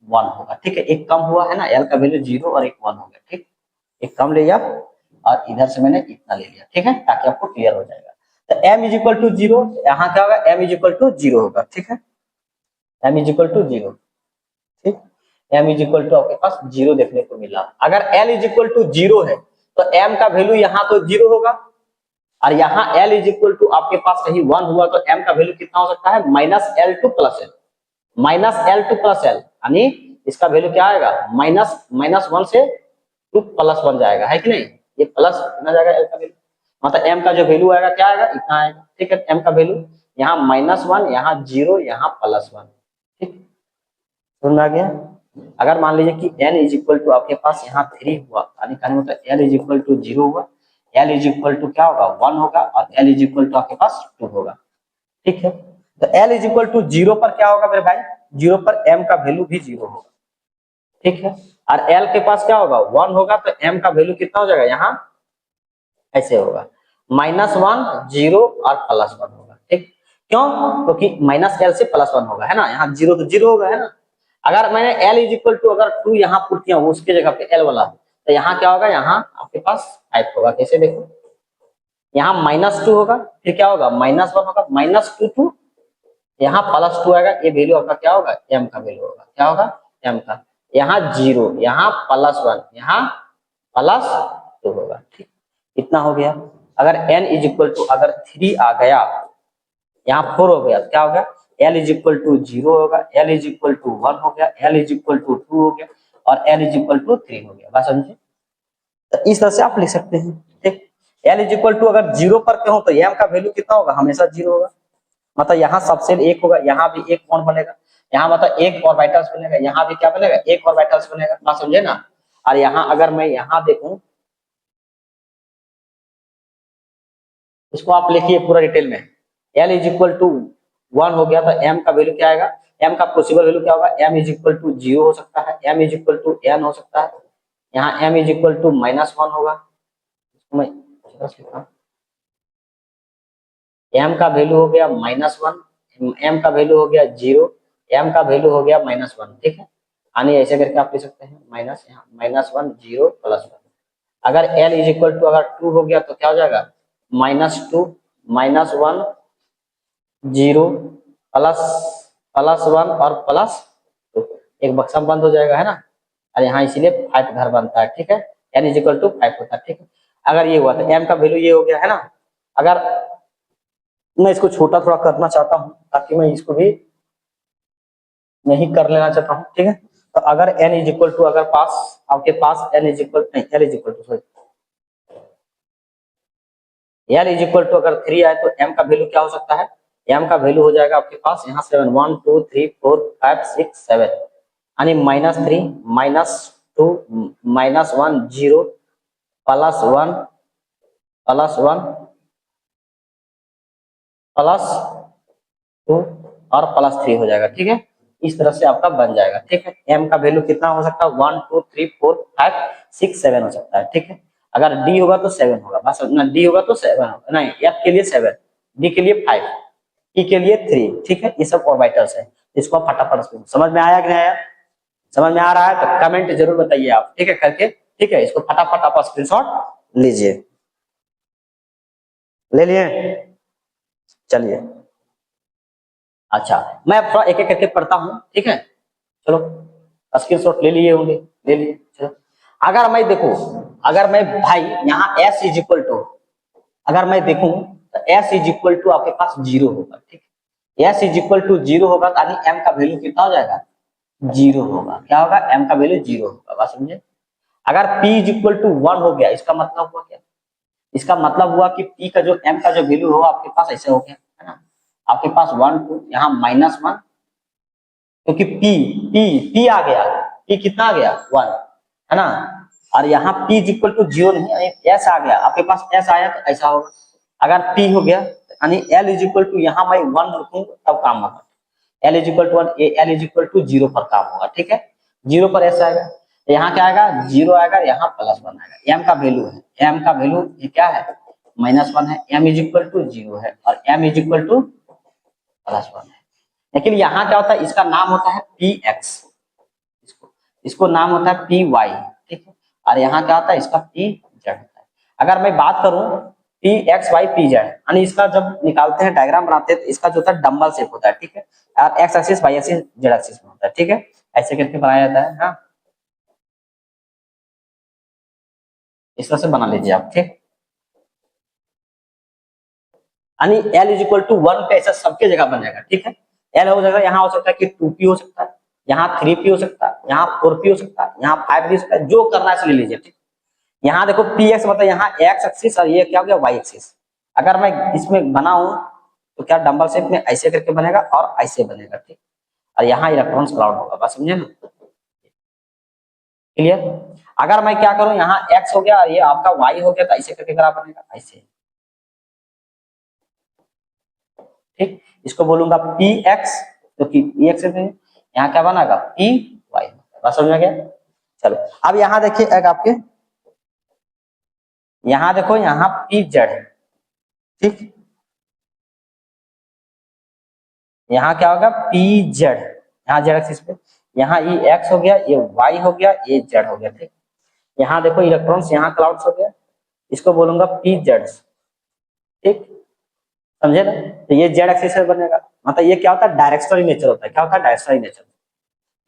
[SPEAKER 1] 1 होगा। ठीक है, एक कम हुआ है ना, l का वैल्यू 0 और एक 1 हो गया। ठीक, एक कम लिया और इधर से मैंने इतना ले लिया। ठीक है, ताकि आपको क्लियर हो जाएगा। तो m इज इक्वल टू 0, यहाँ क्या होगा? m इज इक्वल टू 0 होगा। ठीक है, m इज इक्वल टू 0। ठीक, m इज इक्वल टू आपके पास 0 देखने को मिला। अगर l इज इक्वल टू 0 है तो m का वैल्यू यहाँ तो 0 होगा, और यहाँ l इज इक्वल टू आपके पास कहीं 1 हुआ तो m का वैल्यू कितना हो सकता है? -L to +L, -L to +L, यानी इसका वैल्यू क्या आएगा? -1 से टू +1 जाएगा, है कि नहीं? ये प्लस कितना जाएगा? l का वैल्यू, मतलब m का जो वैल्यू आएगा क्या आएगा? इतना आएगा। ठीक है, m का वैल्यू यहाँ -1, यहाँ 0, यहाँ +1। ठीक, समझ में आ गया? अगर मान लीजिए कि n इज इक्वल टू आपके पास यहाँ 3 हुआ, यानी कहने मतलब l इज इक्वल टू 0 हुआ, l इज इक्वल टू क्या होगा? 1 होगा, और l इज इक्वल टू आपके पास 2 होगा। ठीक है, तो l इज इक्वल टू 0 पर क्या होगा मेरे भाई? 0 पर m का वैल्यू भी 0 होगा। ठीक है, और l के पास क्या होगा? 1 होगा, तो m का वैल्यू कितना हो जाएगा? यहाँ ऐसे होगा, -1, 0 और +1 होगा। ठीक, क्यों? क्योंकि -L से +1 होगा, है ना? यहाँ 0 तो 0 होगा, है ना? अगर मैंने l इज इक्वल टू अगर 2 यहाँ पुट किया वो उसके जगह पे l वाला, तो यहाँ क्या होगा? यहाँ आपके पास 5 होगा। कैसे देखो, यहाँ -2 होगा, फिर क्या होगा? -1 होगा, -2 टू यहाँ +2 आएगा, ये वैल्यू आपका क्या होगा? m का वैल्यू होगा। क्या होगा? m का, यहाँ 0, यहाँ +1, यहाँ +2 होगा। ठीक, इतना हो गया। अगर n इज इक्वल टू अगर 3 आ गया यहाँ 4 हो गया, क्या हो गया, L इज इक्वल टू 0 होगा, L इज इक्वल टू 1 हो गया, L इज इक्वल टू 2 हो गया और L इज इक्वल टू 3 हो गया। बात समझे? तो इस तरह से आप लिख सकते हैं। ठीक, L इज इक्वल टू अगर 0 पर कहो तो M का वैल्यू कितना होगा, हमेशा 0 होगा। मतलब यहाँ सबसेट 1 होगा, यहाँ भी 1 कौन बनेगा, यहाँ मतलब 1 ऑर्बिटल्स बनेगा, यहाँ भी क्या बनेगा, 1 ऑर्बिटल्स बनेगा। बात समझे ना? और यहाँ अगर मैं यहाँ देखूं, इसको आप लिखिए पूरा डिटेल में। L इज इक्वल टू 1 हो गया तो M का वैल्यू क्या आएगा, M का पॉसिबल वैल्यू क्या होगा, M इज इक्वल टू 0 हो सकता है, M is equal to n हो सकता है, यहाँ M इज इक्वल टू -1 होगा। मैं M का वैल्यू हो गया -1, M का वैल्यू हो गया 0, M का वैल्यू हो गया -1। ठीक है, यानी ऐसे करके आप लिख सकते हैं माइनस, यहाँ -1 0 +1। अगर L इज इक्वल टू अगर 2 हो गया तो क्या हो जाएगा, -2 -1 0 +1 और +2, एक बक्सा बंद हो जाएगा, है ना। और यहाँ इसीलिए 5 घर बनता है। ठीक है, n इज इक्वल टू 5 होता है। ठीक है, अगर ये हुआ तो m का वैल्यू ये हो गया, है ना। अगर मैं इसको छोटा थोड़ा करना चाहता हूँ ताकि मैं इसको भी नहीं कर लेना चाहता हूँ। ठीक है, तो अगर n इज इक्वल टू अगर पास आपके पास n इज इक्वल नहीं l is equal to sorry l is equal to अगर 3 आए तो m का वैल्यू क्या हो सकता है, m का वैल्यू हो जाएगा आपके पास यहाँ 7 1 2 3 4 5 6 7, यानी -3 -2 -1 0 +1 +2 और +3 हो जाएगा। ठीक है, इस तरह से आपका बन जाएगा। ठीक है, m का वैल्यू कितना हो सकता है, 1 2 3 4 5 6 7 हो सकता है। ठीक है, अगर d होगा तो 7 होगा, बस ना, d होगा तो 7 होगा, नहीं f के लिए 7, d के लिए 5, e के लिए 3। ठीक है, ये सब ऑर्बिटल्स है, इसको आप फटाफट समझ में आया कि नहीं आया, समझ में आ रहा है तो कमेंट जरूर बताइए आप। ठीक है, करके ठीक है, इसको फटाफट आप स्क्रीनशॉट लीजिए, ले लिए, चलिए। अच्छा, मैं थोड़ा एक एक करके पढ़ता हूँ। ठीक है, चलो स्क्रीनशॉट ले लिए होंगे, ले लिए। चलो, अगर मैं देखूं, अगर मैं भाई यहाँ s इज इक्वल टू अगर मैं देखूं तो s इज इक्वल टू आपके पास 0 होगा। ठीक है, s इज इक्वल टू 0 होगा तो यानी m का वैल्यू कितना हो जाएगा, 0 होगा। क्या होगा, m का वैल्यू 0 होगा। बात समझे? अगर p इज इक्वल टू 1 हो गया, इसका मतलब हुआ क्या, इसका मतलब हुआ कि p का जो m का जो वैल्यू हो आपके पास ऐसे हो गया, है ना। आपके पास 1 2 यहाँ -1, क्योंकि p आ गया, p कितना आ गया 1, है ना। और यहाँ p इज इक्वल टू 0 नहीं, s आ गया, आपके पास s आया तो ऐसा होगा। अगर p हो गया यानी l इज इक्वल टू यहाँ मैं 1 रखूं तब काम होगा, l is equal to 1, l is equal to 0 पर काम होगा। ठीक है, 0 पर s आएगा, यहाँ क्या आएगा, 0 आएगा, यहाँ +1 आएगा। m का वैल्यू है, m का वैल्यू ये क्या है, -1 है, m इज इक्वल टू 0 है और m इज इक्वल टू +1 है। लेकिन यहाँ क्या होता है, इसका नाम होता है px, इसको नाम होता है py। ठीक है, और यहाँ क्या होता है, इसका pz होता है। अगर मैं बात करूं pxy pz, यानी इसका जब निकालते हैं डायग्राम बनाते हैं तो इसका जो होता है डंबल शेप होता है। ठीक है, और x axis y axis z axis में होता है। ठीक है, ऐसे करके बनाया जाता है। हाँ, इस तरह से बना लीजिए आप। ठीक, यानी l इज इक्वल टू 1 पे ऐसा सबके जगह बन जाएगा। ठीक है, l हो जाएगा, यहाँ हो सकता है कि 2p हो सकता है, यहाँ 3p हो सकता है, यहाँ 4p हो सकता है, यहाँ 5p हो सकता है, जो करना है इसलिए लीजिए। ठीक, यहाँ देखो px मतलब यहाँ x एक्सिस और ये क्या हो गया y एक्सिस। अगर मैं इसमें बनाऊं तो क्या डंबल शेप में ऐसे करके बनेगा और ऐसे बनेगा। ठीक, और यहाँ इलेक्ट्रॉन्स क्लाउड होगा। बस समझे ना, क्लियर। अगर मैं क्या करूं, यहाँ x हो गया और ये आपका y हो गया तो ऐसे करके ग्राफ बनेगा, ऐसे। ठीक, इसको बोलूंगा px, तो कि px है, यहाँ क्या बनेगा py। बस समझ में गया। चलो, अब यहाँ देखिए एक आपके, यहाँ देखो यहाँ pz है। ठीक, यहाँ क्या होगा pz, यहाँ z एक्सिस पे, यहाँ ये x हो गया, ये y हो गया, ये z हो गया। ठीक, यहाँ देखो इलेक्ट्रॉन्स, यहाँ क्लाउड्स हो गया, इसको बोलूंगा pz। ठीक, समझे ना, तो ये z एक्सिस पे बनेगा, मतलब ये क्या होता है, डायरेक्शनल नेचर होता है। क्या होता है, डायरेक्शनल नेचर।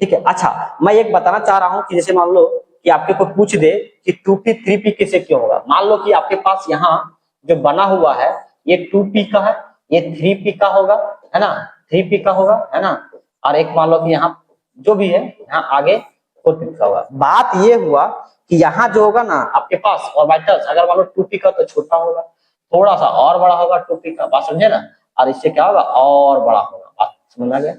[SPEAKER 1] ठीक है, अच्छा मैं एक बताना चाह रहा हूँ कि जैसे मान लो कि आपके को पूछ दे कि 2p 3p कैसे क्यों होगा। मान लो कि आपके पास यहाँ जो बना हुआ है ये 2p का है ये 3p का होगा, है ना, 3p का होगा, है ना, और एक मान लो कि यहाँ जो भी है यहाँ आगे 4p का होगा। बात ये हुआ कि यहाँ जो होगा ना आपके पास ऑर्बिटल्स, अगर मान लो 2p का तो छोटा होगा, थोड़ा सा और बड़ा होगा 2p का, बात समझे ना, और इससे क्या होगा और बड़ा होगा। बात समझ आ गया?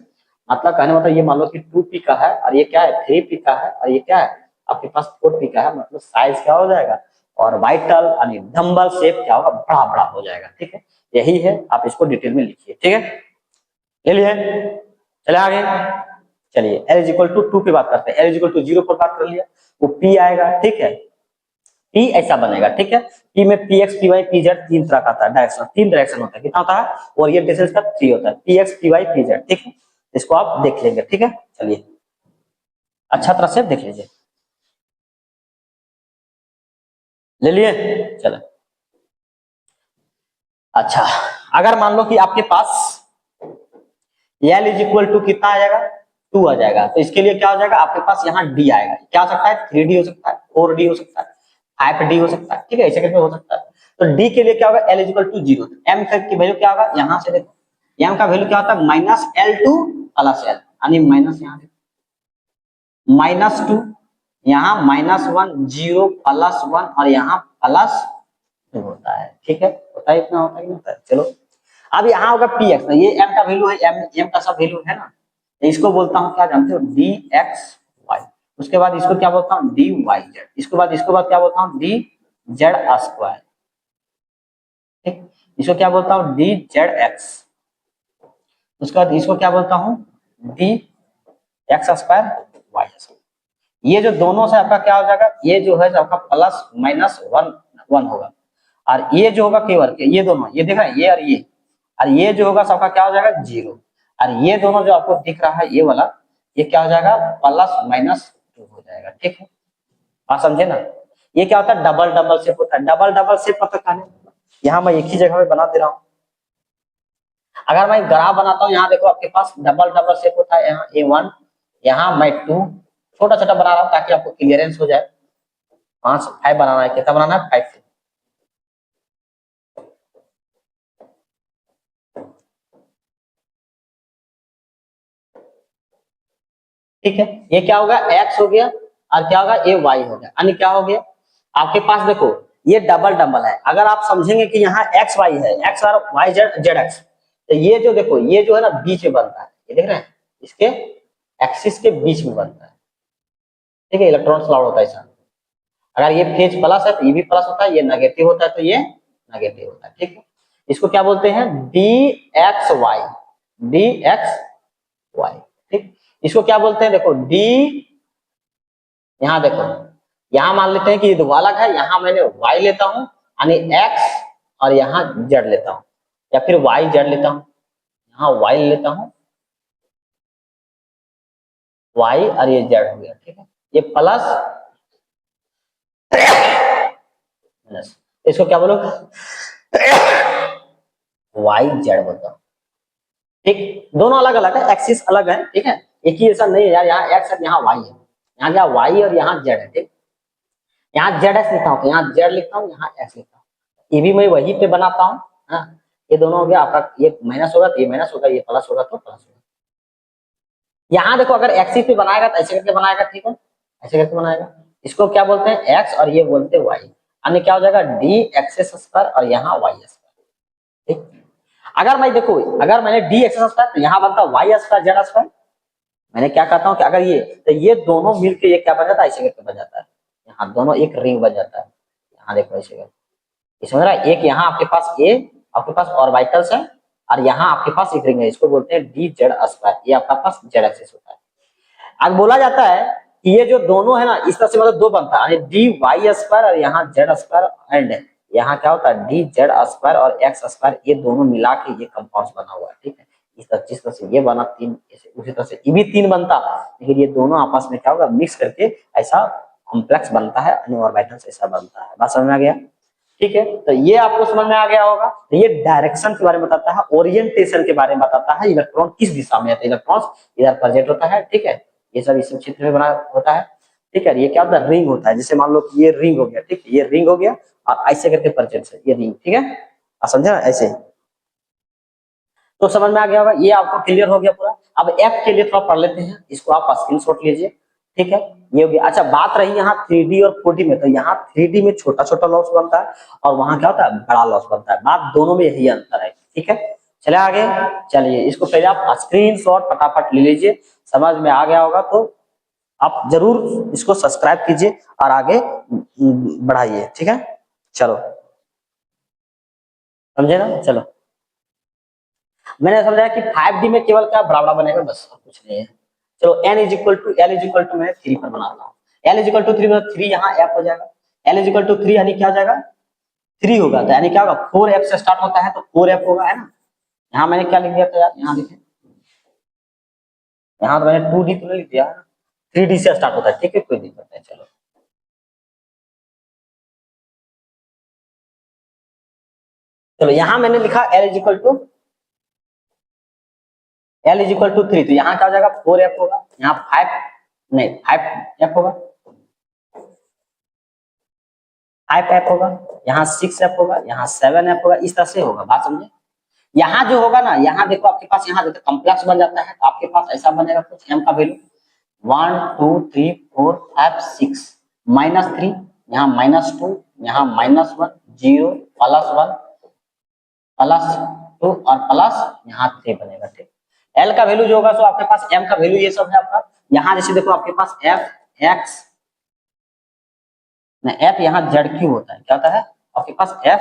[SPEAKER 1] मतलब कहने मतलब ये मान लो कि 2p का है और ये क्या है 3p का है और ये क्या है आपके पास 4p का है, मतलब साइज क्या हो जाएगा और वाइटल यानी डंबल शेप क्या होगा बड़ा बड़ा हो जाएगा। ठीक है, यही है, आप इसको डिटेल में लिखिए। ठीक है, ले लिए, चले आगे। चलिए L इज इक्वल टू 2 की बात करते हैं, L इज इक्वल टू 0 पर बात कर लिया, वो P आएगा। ठीक है, P ऐसा बनेगा। ठीक है, P में PX PY PZ तीन तरह का आता है, डायरेक्शन तीन डायरेक्शन होता है, कितना होता है और ये डिस्टेंस का 3 होता है, PX PY PZ। ठीक है, इसको आप देख लेंगे। ठीक है, चलिए अच्छा तरह से देख लीजिए, ले लिए, चलो। अच्छा, अगर मान लो कि आपके पास L इज इक्वल टू कितना आ जाएगा 2 आ जाएगा, तो इसके लिए क्या हो जाएगा आपके पास यहाँ D आएगा, क्या हो सकता है 3D हो सकता है, 4D हो सकता है, 5D हो सकता है। ठीक है, ऐसे करके हो सकता है। तो D के लिए क्या होगा L is equal to 0, M की वैल्यू क्या होगा यहाँ से देखो, M का वैल्यू क्या होता है -L2 प्लस L, यानी माइनस यहाँ -2, यहाँ -1 0 +1 और यहाँ +2 होता है। ठीक है, होता है, इतना होता है कि नहीं होता है। चलो अब यहाँ होगा px, ये m का वैल्यू है, m का सब वैल्यू है ना, तो इसको बोलता हूँ क्या जानते हो dxy, उसके बाद इसको क्या बोलता हूँ dyz, इसको बाद क्या बोलता हूँ dz², ठीक, इसको क्या बोलता हूँ dzx, उसके बाद इसको क्या बोलता हूँ dx²y²। ये जो दोनों से आपका क्या हो जाएगा, ये जो है आपका +-1 होगा, और ये जो होगा केवल ये दोनों, ये देख रहे हैं ये और ये जो होगा सबका क्या हो जाएगा 0, और ये दोनों जो आपको दिख रहा है ये वाला, ये क्या हो जाएगा +-2 हो जाएगा। ठीक है, आप समझे ना, ये क्या होता है डबल डबल शेप होता है, डबल डबल शेप पता कहने, यहाँ मैं एक ही जगह में बना दे रहा हूँ। अगर मैं ग्राफ बनाता हूँ, यहाँ देखो आपके पास डबल डबल शेप होता है, यहाँ A1, यहाँ मैं 2 छोटा छोटा बना रहा हूँ ताकि आपको क्लियरेंस हो जाए। 5 बनाना है, कितना बनाना है 5। ठीक है, ये क्या होगा x हो गया और क्या होगा ये y हो गया, यानी क्या हो गया आपके पास देखो ये डबल डबल है। अगर आप समझेंगे कि यहाँ x y है, x और y z z x, तो ये जो देखो ये जो है ना बीच में बनता है, ये देख रहे हैं इसके एक्सिस के बीच में बनता है। ठीक है, इलेक्ट्रॉन क्लाउड होता है ऐसा, अगर ये फेज प्लस है तो ये भी प्लस होता है, ये नेगेटिव होता है तो ये नेगेटिव होता है। ठीक है, इसको क्या बोलते हैं dxy, dxy। ठीक, इसको क्या बोलते हैं देखो d, यहाँ देखो यहाँ मान लेते हैं कि ये अलग है, यहाँ मैंने y लेता हूँ यानी x और यहाँ z लेता हूँ, या फिर y z लेता हूँ, यहाँ y लेता हूँ y और ये z हो गया। ठीक है, ये प्लस माइनस, इसको क्या बोलो y z बोलता हूँ। ठीक, दोनों अलग अलग है, एक्सिस अलग है। ठीक है, एक ही ऐसा नहीं है यार, यहाँ x है यहाँ y है, यहाँ क्या y और यहाँ z है। ठीक, यहाँ जेड एक्स लिखता हूँ तो यहाँ जेड लिखता हूँ, यहाँ एक्स लिखता हूँ, ये भी मैं वही पे बनाता हूँ। हाँ, ये दोनों हो गया आपका, ये माइनस होगा तो ये माइनस होगा, ये प्लस होगा तो प्लस होगा। यहाँ देखो अगर एक्सिस पे बनाएगा तो ऐसे करके बनाएगा। ठीक है, ऐसे करके बनाएगा, इसको क्या बोलते हैं एक्स और ये बोलते हैं वाई, यानी क्या हो जाएगा डी एक्स स्क्वायर और यहाँ वाई स्क्वायर। ठीक, अगर मैं देखो अगर मैंने डी एक्स स्क्वायर तो यहाँ बनता है वाई स्क्वायर जेड स्क्वायर। मैंने क्या कहता हूँ कि अगर ये तो ये दोनों मिलके ये क्या बन जाता है ऐसे करके बन जाता है, यहाँ दोनों एक रिंग बन जाता है। यहाँ देखो ऐसे करके, समझ रहा है, एक यहाँ आपके पास ए आपके पास ऑर्बिटल्स है और यहाँ आपके पास एक रिंग है, इसको बोलते हैं डी जेड स्क्वायर, ये आपका पास जेड एक्सिस होता है। अब बोला जाता है कि ये जो दोनों है ना इस तरह से मतलब दो बनता है, डी वाई स्क्वायर और यहाँ जेड स्क्वायर एंड यहाँ क्या होता है डी जेड स्क्वायर और एक्स स्क्वायर, ये दोनों मिला के ये कंपाउंड बना हुआ है। ठीक है, इस तरह जिस तरह से ये बना तीन, उसी तरह से ये भी तीन बनता, लेकिन ये दोनों आपस में क्या होगा मिक्स करके ऐसा कॉम्प्लेक्स बनता है, ऑर्बिटल्स ऐसा बनता है। बात समझ में आ गया? ठीक है, तो ये आपको समझ में आ गया होगा। तो ये डायरेक्शन के बारे में बताता है, ओरिएंटेशन के बारे में बताता है, इलेक्ट्रॉन किस दिशा में है, तो इलेक्ट्रॉन इधर प्रेजेंट होता है। ठीक है, ये सब इस चित्र में बना होता है। ठीक है, ये क्या होता है रिंग होता है, जैसे मान लो कि ये रिंग हो गया। ठीक है, ये रिंग हो गया और ऐसे करके प्रेजेंट है ये रिंग। ठीक है, आप समझे ना, ऐसे तो समझ में आ गया होगा, ये आपको क्लियर हो गया पूरा। अब एफ के लिए थोड़ा पढ़ लेते हैं, इसको आप स्क्रीनशॉट लीजिए, ठीक है। ये हो गया। अच्छा, बात रही यहाँ 3D और 4D में, तो यहाँ 3D में छोटा छोटा लॉस बनता है और वहां क्या होता है, बड़ा लॉस बनता है। बात दोनों में यही अंतर है, ठीक है। चले आगे, चलिए इसको पहले आप स्क्रीनशॉट फटाफट ले लीजिए, समझ में आ गया होगा तो आप जरूर इसको सब्सक्राइब कीजिए और आगे बढ़ाइए, ठीक है। चलो, समझे ना, चलो। मैंने समझा कि 5D में केवल क्या बड़ा बड़ा बनेगा, बस और कुछ नहीं है। चलो, L मैं 3 पर बनाता हूँ। L=3 मतलब 3 यहाँ f हो जाएगा। L=3 यानी क्या हो जाएगा, 3 होगा, तो यानी क्या होगा, 4f से स्टार्ट होता है तो 4f होगा, है ना। यहाँ मैंने क्या लिख दिया था यार, यहाँ लिखे, यहाँ तो मैंने 2D तो नहीं लिख दिया, 3D से स्टार्ट होता है, ठीक है, कोई दिक्कत नहीं। चलो, चलो यहाँ मैंने लिखा L=3, तो यहाँ क्या हो जाएगा, 4f होगा, यहाँ 5 नहीं 5f होगा, 5f होगा, यहाँ 6f होगा, यहाँ 7f होगा, इस तरह से होगा, बात समझे। यहाँ जो होगा ना, यहाँ देखो आपके पास यहाँ देखो कॉम्प्लेक्स बन जाता है, तो आपके पास ऐसा बनेगा कुछ m का वैल्यू 1 2 3 4 5 6 -3, यहाँ -2, यहाँ -1 0 +1 +2 और प्लस यहाँ 3 बनेगा, ठीक। L का वैल्यू जो होगा सो आपके पास m का वैल्यू ये सब है आपका। यहाँ जैसे देखो आपके पास f x f यहाँ ZQ होता है, क्या होता है आपके पास f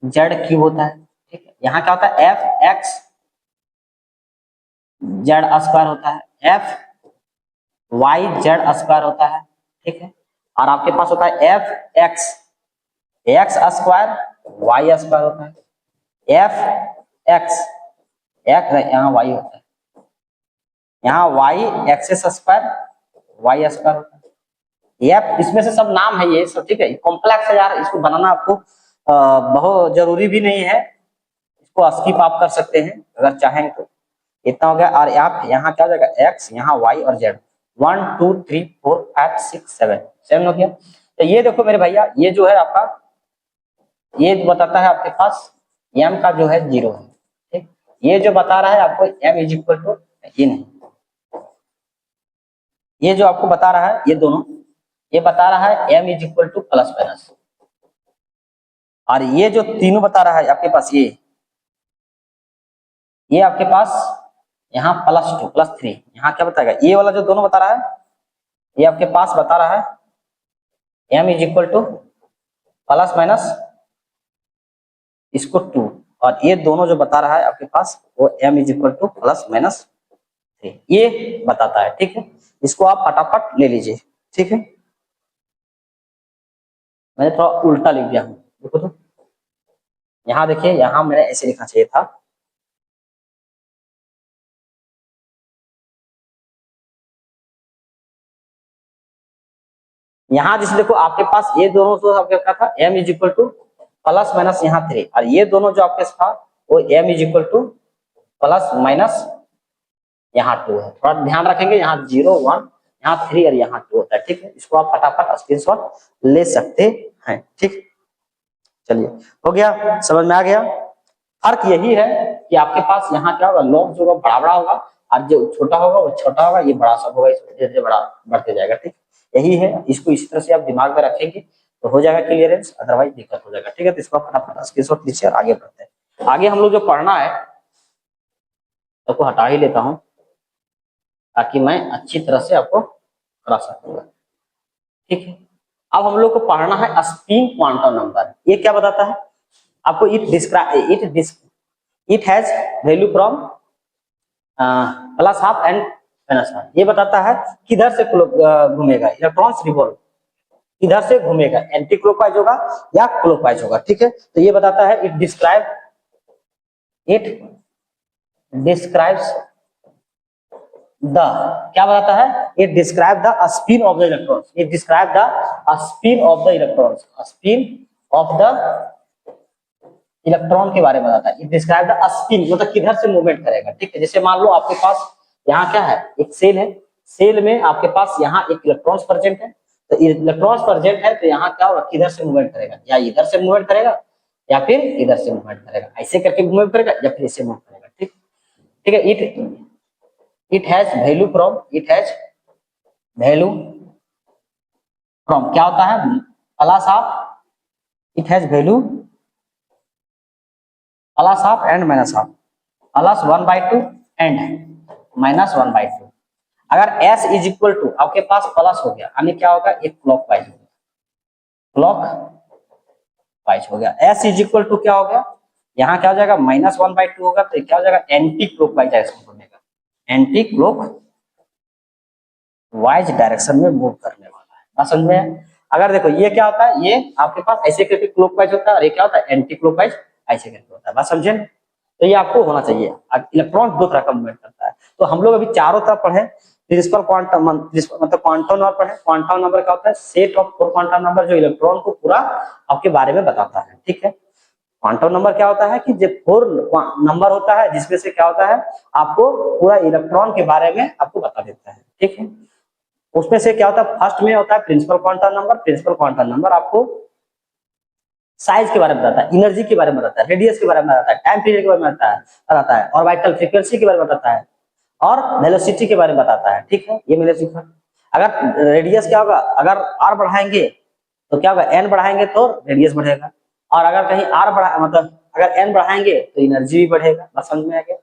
[SPEAKER 1] ZQ होता है, ठीक है। यहाँ क्या होता है f x Z² होता है, f y Z² होता है, ठीक है। और आपके पास होता है f x X² y² होता है, f x x यहाँ y होता है, यहाँ y x² y² होता है। f इसमें से सब नाम है ये सब, ठीक है। कॉम्प्लेक्स है यार, इसको बनाना आपको बहुत जरूरी भी नहीं है, इसको स्किप आप कर सकते हैं अगर चाहें तो। इतना हो गया। और आप यहाँ क्या हो जाएगा, x यहाँ y और z 1 2 3 4 5 6 7 7 हो गया। तो ये देखो मेरे भैया, ये जो है आपका, ये बताता है आपके पास m का जो है 0 है, ठीक। ये जो बता रहा है आपको m ये नहीं, ये जो आपको बता रहा है ये दोनों, ये बता रहा है m +- और ये जो तीनों बता रहा है आपके पास, ये आपके पास यहाँ +2 +3, यहाँ क्या बताएगा, ये वाला जो दोनों बता रहा है ये आपके पास बता रहा है m इसको 2, और ये दोनों जो बता रहा है आपके पास वो m +- 3 ये बताता है, ठीक है। इसको आप फटाफट ले लीजिए, ठीक है। मैंने थोड़ा उल्टा लिख दिया हूँ, देखो तो यहाँ देखिए, यहाँ मैंने ऐसे लिखना चाहिए था, यहाँ जैसे देखो आपके पास ये दोनों तो आपके क्या था m +- यहाँ 3, और ये दोनों जो आपके था वो m +- यहाँ 2 है। थोड़ा ध्यान रखेंगे, यहाँ 0 1 यहाँ 3 और यहाँ 2 होता है, ठीक है। इसको आप फटाफट स्क्रीनशॉट ले सकते हैं, ठीक। चलिए, हो गया, समझ में आ गया। फर्क यही है कि आपके पास यहाँ क्या होगा, लॉग जो होगा बड़ा बड़ा होगा और जो छोटा होगा वो छोटा होगा, ये बड़ा सब होगा, इसमें धीरे धीरे बड़ा बढ़ते जाएगा, ठीक। यही है, इसको इसी तरह से आप दिमाग में रखेंगे तो हो जाएगा क्लियरेंस, अदरवाइज दिक्कत हो जाएगा, ठीक है। तो इसको फटाफट स्क्रीनशॉट लीजिए और आगे बढ़ते हैं। आगे हम लोग जो पढ़ना है सबको हटा ही लेता हूँ ताकि मैं अच्छी तरह से आपको करा सकूंगा, ठीक है। अब हम लोग को पढ़ना है स्पिन क्वांटम नंबर। ये क्या बताता है आपको, it has value from +½ and -1। ये बताता है किधर से घूमेगा इलेक्ट्रॉन्स रिवॉल्व, किधर से घूमेगा, एंटी क्लॉकवाइज होगा या क्लॉकवाइज होगा, ठीक है। तो ये बताता है इट डिस्क्राइब्स द, क्या बताता है, it describe the spin off the electrons, it describe the spin off the electrons, spin off the electron के बारे में बताता है। इट डिस्क्राइब द स्पिन मतलब किधर से मूवमेंट करेगा, ठीक है। जैसे मान लो आपके पास यहाँ क्या है, एक सेल है, सेल में आपके पास यहाँ एक इलेक्ट्रॉन्स प्रेजेंट है, तो इलेक्ट्रॉन्स प्रेजेंट है तो यहाँ क्या होगा, किधर से मूवमेंट करेगा, या इधर से मूवमेंट करेगा या फिर इधर से मूवमेंट करेगा, ऐसे करके मूवमेंट करेगा या फिर ऐसे मूव करेगा, ठीक। ठीक है। It has value from, it has value from क्या होता है, plus of, it has value plus of and minus of, plus 1/2 and minus 1/2। अगर s इज इक्वल टू आपके पास प्लस हो गया यानी क्या होगा, एक क्लॉक वाइज हो गया, क्लॉक वाइज हो गया। s इज इक्वल टू क्या हो गया, यहाँ क्या हो जाएगा, -1/2 होगा तो क्या हो जाएगा, एंटी क्लॉक वाइज डायरेक्शन में बनेगा, एंटी क्लॉक वाइज डायरेक्शन में मूव करने वाला है। बात समझ में? अगर देखो ये क्या होता है, ये आपके पास ऐसे करके क्लॉक वाइज होता है और ये क्या होता है, एंटी क्लॉक वाइज ऐसे करके होता है। बात समझे? तो ये आपको होना चाहिए। इलेक्ट्रॉन दो तरह का मूवमेंट करता है, तो हम लोग अभी चारों तरफ पढ़े, प्रिंसिपल क्वांटम मतलब क्वांटम नंबर पढ़े। क्वांटम नंबर क्या होता है, सेट ऑफ 4 क्वांटम नंबर जो इलेक्ट्रॉन को पूरा आपके बारे में बताता है। ठीक है, क्वांटम नंबर क्या होता है कि जो 4 नंबर होता है जिसमें से क्या होता है, आपको पूरा इलेक्ट्रॉन के बारे में आपको बता देता है। ठीक है, उसमें से क्या होता है, फर्स्ट में होता है principal quantum number. Principal quantum number आपको साइज के बारे में बताता है, एनर्जी के बारे में बताता है, रेडियस के बारे में बताता है, टाइम पीरियड के बारे में बताता है, ऑर्बिटल फ्रीक्वेंसी के बारे में बताता है और वेलोसिटी के बारे में बताता है। ठीक है, ये मैंने सीखा। अगर रेडियस क्या होगा, अगर r बढ़ाएंगे तो क्या होगा, n बढ़ाएंगे तो रेडियस बढ़ेगा, और अगर कहीं r बढ़ा मतलब अगर n बढ़ाएंगे तो एनर्जी भी बढ़ेगा। बस समझ में आ गया।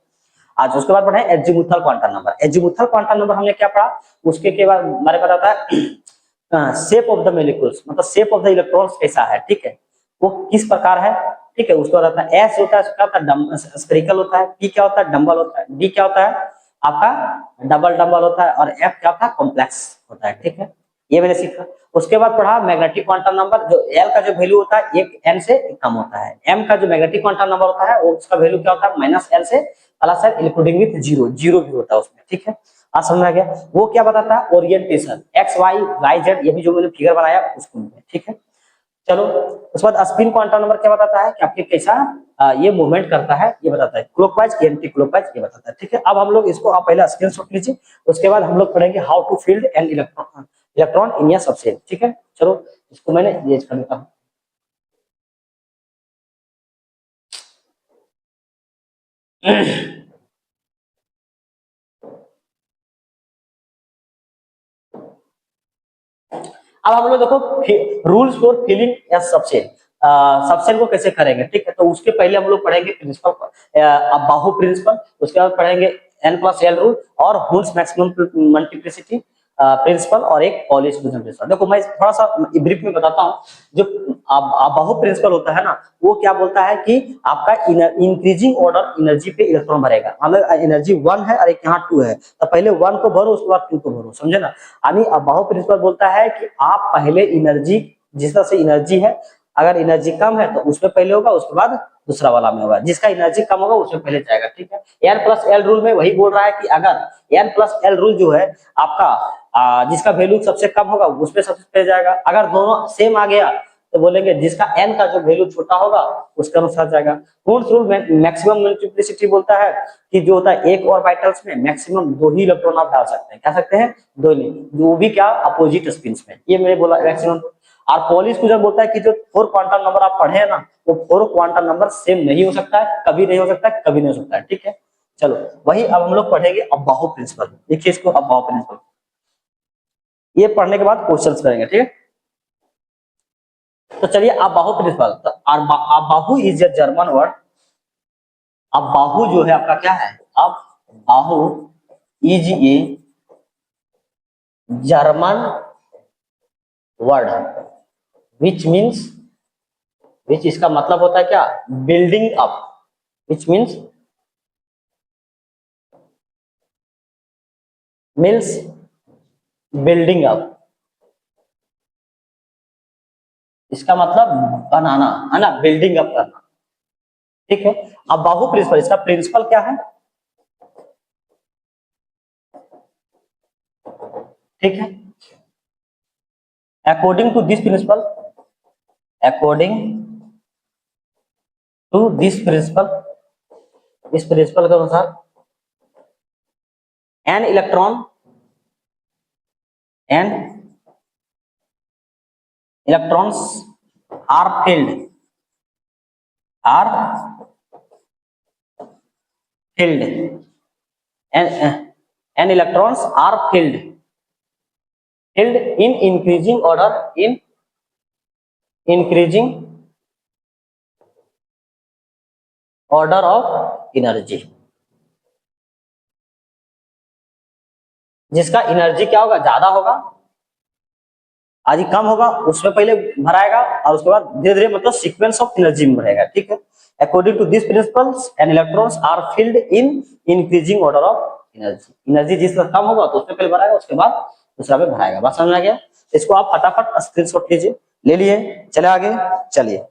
[SPEAKER 1] आज उसके बाद पढ़े azimuthal quantum number. Azimuthal quantum number हमने क्या पढ़ा, उसके बाद हमारे बताता है शेप ऑफ द मॉलिक्यूल्स, मतलब शेप ऑफ द इलेक्ट्रॉन्स कैसा है। ठीक है, वो किस प्रकार है। ठीक है, उसको रहता है एस होता है, क्या होता है, स्फेरिकल होता है, पी क्या होता है, डंबल होता है, डी क्या होता है आपका डबल डंबल होता है, और एफ क्या होता है, कॉम्प्लेक्स होता है। ठीक है, ये मैंने सीखा। उसके बाद पढ़ा मैग्नेटिक क्वांटम नंबर, जो एल का जो वैल्यू होता है एक एन से कम होता है। एम का जो मैग्नेटिक क्वांटम नंबर होता है वो उसका वैल्यू क्या होता है, -l से प्लस है, इंक्लूडिंग विथ जीरो, जीरो भी होता है उसमें। ठीक है, आज समझ में आ गया। वो क्या बताता है, orientation x y y z, ये भी जो मैंने फिगर बनाया उसको। ठीक है, चलो उसके बाद स्पिन क्वांटम नंबर क्या बताता है कि आपके कैसा ये मूवमेंट करता है, ये बताता है क्लॉकवाइज एंटी क्लॉकवाइज, ये बताता है। ठीक है, अब हम लोग इसको आप पहले स्क्रीनशॉट लीजिए, उसके बाद हम लोग पढ़ेंगे how to filled an electron in a subshell. ठीक है, चलो इसको मैंने ये कर देता हूँ। अब हम लोग देखो रूल्स फॉर फिलिंग या सबसेल, सबसेल को कैसे करेंगे। ठीक है, तो उसके पहले हम लोग पढ़ेंगे प्रिंसिपल बाहु प्रिंसिपल, उसके बाद पढ़ेंगे n+l रूल और हुल्स मैक्सिमम मल्टीप्लिसिटी प्रिंसिपल और एक पॉलिश प्रिंसिपल। देखो मैं थोड़ा सा ब्रीफ में बताता हूँ। जो बाहु प्रिंसिपल होता है ना, वो क्या बोलता है कि आपका इंक्रीजिंग ऑर्डर एनर्जी पे इलेक्ट्रॉन भरेगा। मतलब एनर्जी 1 है और एक यहाँ 2 है, तो पहले 1 को भरो उसके बाद 2 को भरो, समझे ना। यानी बाहु प्रिंसिपल बोलता है कि आप पहले एनर्जी, जिस तरह से एनर्जी है, अगर एनर्जी कम है तो उसमें पहले होगा, उसके बाद दूसरा वाला में होगा, जिसका एनर्जी कम होगा उसमें पहले जाएगा। ठीक है, n+l रूल में वही बोल रहा है कि अगर n+l रूल जो है आपका जिसका वैल्यू सबसे कम होगा उसमें सबसे पहले जाएगा। अगर दोनों सेम आ गया तो बोलेंगे जिसका n का जो वैल्यू छोटा होगा उसके अनुसार जाएगा। हुल्स रूल में मैक्सिमम मल्टीप्लिसिटी बोलता है कि जो होता है एक ऑर्बिटल्स में मैक्सिमम 2 ही इलेक्ट्रॉन आप डाल सकते हैं, क्या सकते हैं, 2 नहीं, वो भी क्या अपोजिट स्पिन्स में, ये मैंने बोला मैक्सिमम। और पॉलिश क्वांटम बोलता है कि जो 4 क्वांटम नंबर आप पढ़े हैं ना, वो 4 क्वांटम नंबर सेम नहीं हो सकता है, कभी नहीं हो सकता है, कभी नहीं हो सकता है। ठीक है, चलो वही अब हम लोग पढ़ेंगे अबाहु प्रिंसिपल। देखिए इसको अबाहु प्रिंसिपल, ये पढ़ने के बाद क्वेश्चंस करेंगे। ठीक है, तो चलिए अबाहु प्रिंसिपल। तो Aufbau is a German word. Aufbau जो है आपका क्या है, Aufbau is a German word which means, which इसका मतलब होता है क्या, building up, which means means building up, इसका मतलब बनाना है ना, बिल्डिंग अप करना। ठीक है, अब बाहु प्रिंसिपल, इसका प्रिंसिपल क्या है। ठीक है, according to this principle, according to this principle, इस प्रिंसिपल के अनुसार an electron, an electrons are filled, are filled an electrons are filled in increasing order in increasing order of energy, जिसका एनर्जी क्या होगा, ज्यादा होगा, आज कम होगा, उसमें पहले भराएगा और उसके बाद धीरे धीरे मतलब सीक्वेंस ऑफ एनर्जी में भरेगा, ठीक है। According to this principles an electrons are filled in increasing order of energy, energy जिसका कम होगा तो उसमें पहले भराएगा, उसके बाद दूसरा में भराएगा। बात समझ में आ गया? इसको आप फटाफट स्क्रीनशॉट लीजिए, ले लिए, चले आगे चलिए।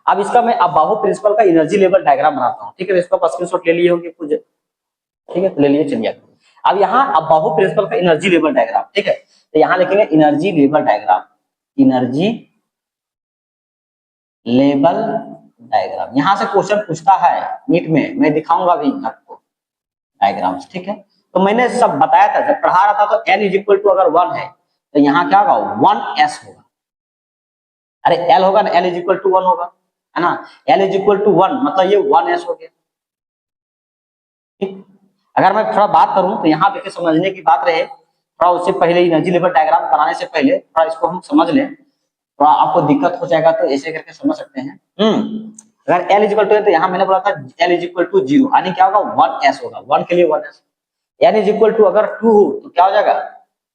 [SPEAKER 1] अब इसका मैं अबाहु प्रिंसिपल का एनर्जी लेवल डायग्राम बनाता हूँ, ठीक है। इसको आप स्क्रीनशॉट ले लिए होंगे कुछ, ठीक है, तो ले लिए, चलिए। अब यहाँ अबाहु प्रिंसिपल का एनर्जी लेवल डायग्राम, ठीक है, तो यहाँ लिखेंगे energy level diagram, energy level diagram. यहाँ से क्वेश्चन पूछता है नीट में, मैं दिखाऊंगा भी आपको डायग्राम्स, ठीक है। तो मैंने सब बताया था, जब पढ़ा रहा था तो n इज इक्वल टू अगर 1 है तो यहाँ क्या होगा, 1s होगा। अरे l होगा ना, l इज इक्वल टू 1 होगा, है ना, l इज इक्वल टू 1 मतलब ये 1s हो गया, ठीक। अगर मैं थोड़ा बात करूं तो यहाँ देखिए, समझने की बात रहे थोड़ा, उससे पहले एनर्जी लेवल डायग्राम बनाने से पहले थोड़ा इसको हम समझ लें, थोड़ा आपको दिक्कत हो जाएगा तो ऐसे करके समझ सकते हैं। अगर l इज इक्वल टू है तो यहाँ मैंने बोला था l इज इक्वल टू 0, यानी क्या होगा, 1s होगा, 1 के लिए 1s। n is equal to अगर 2 हो तो क्या हो जाएगा,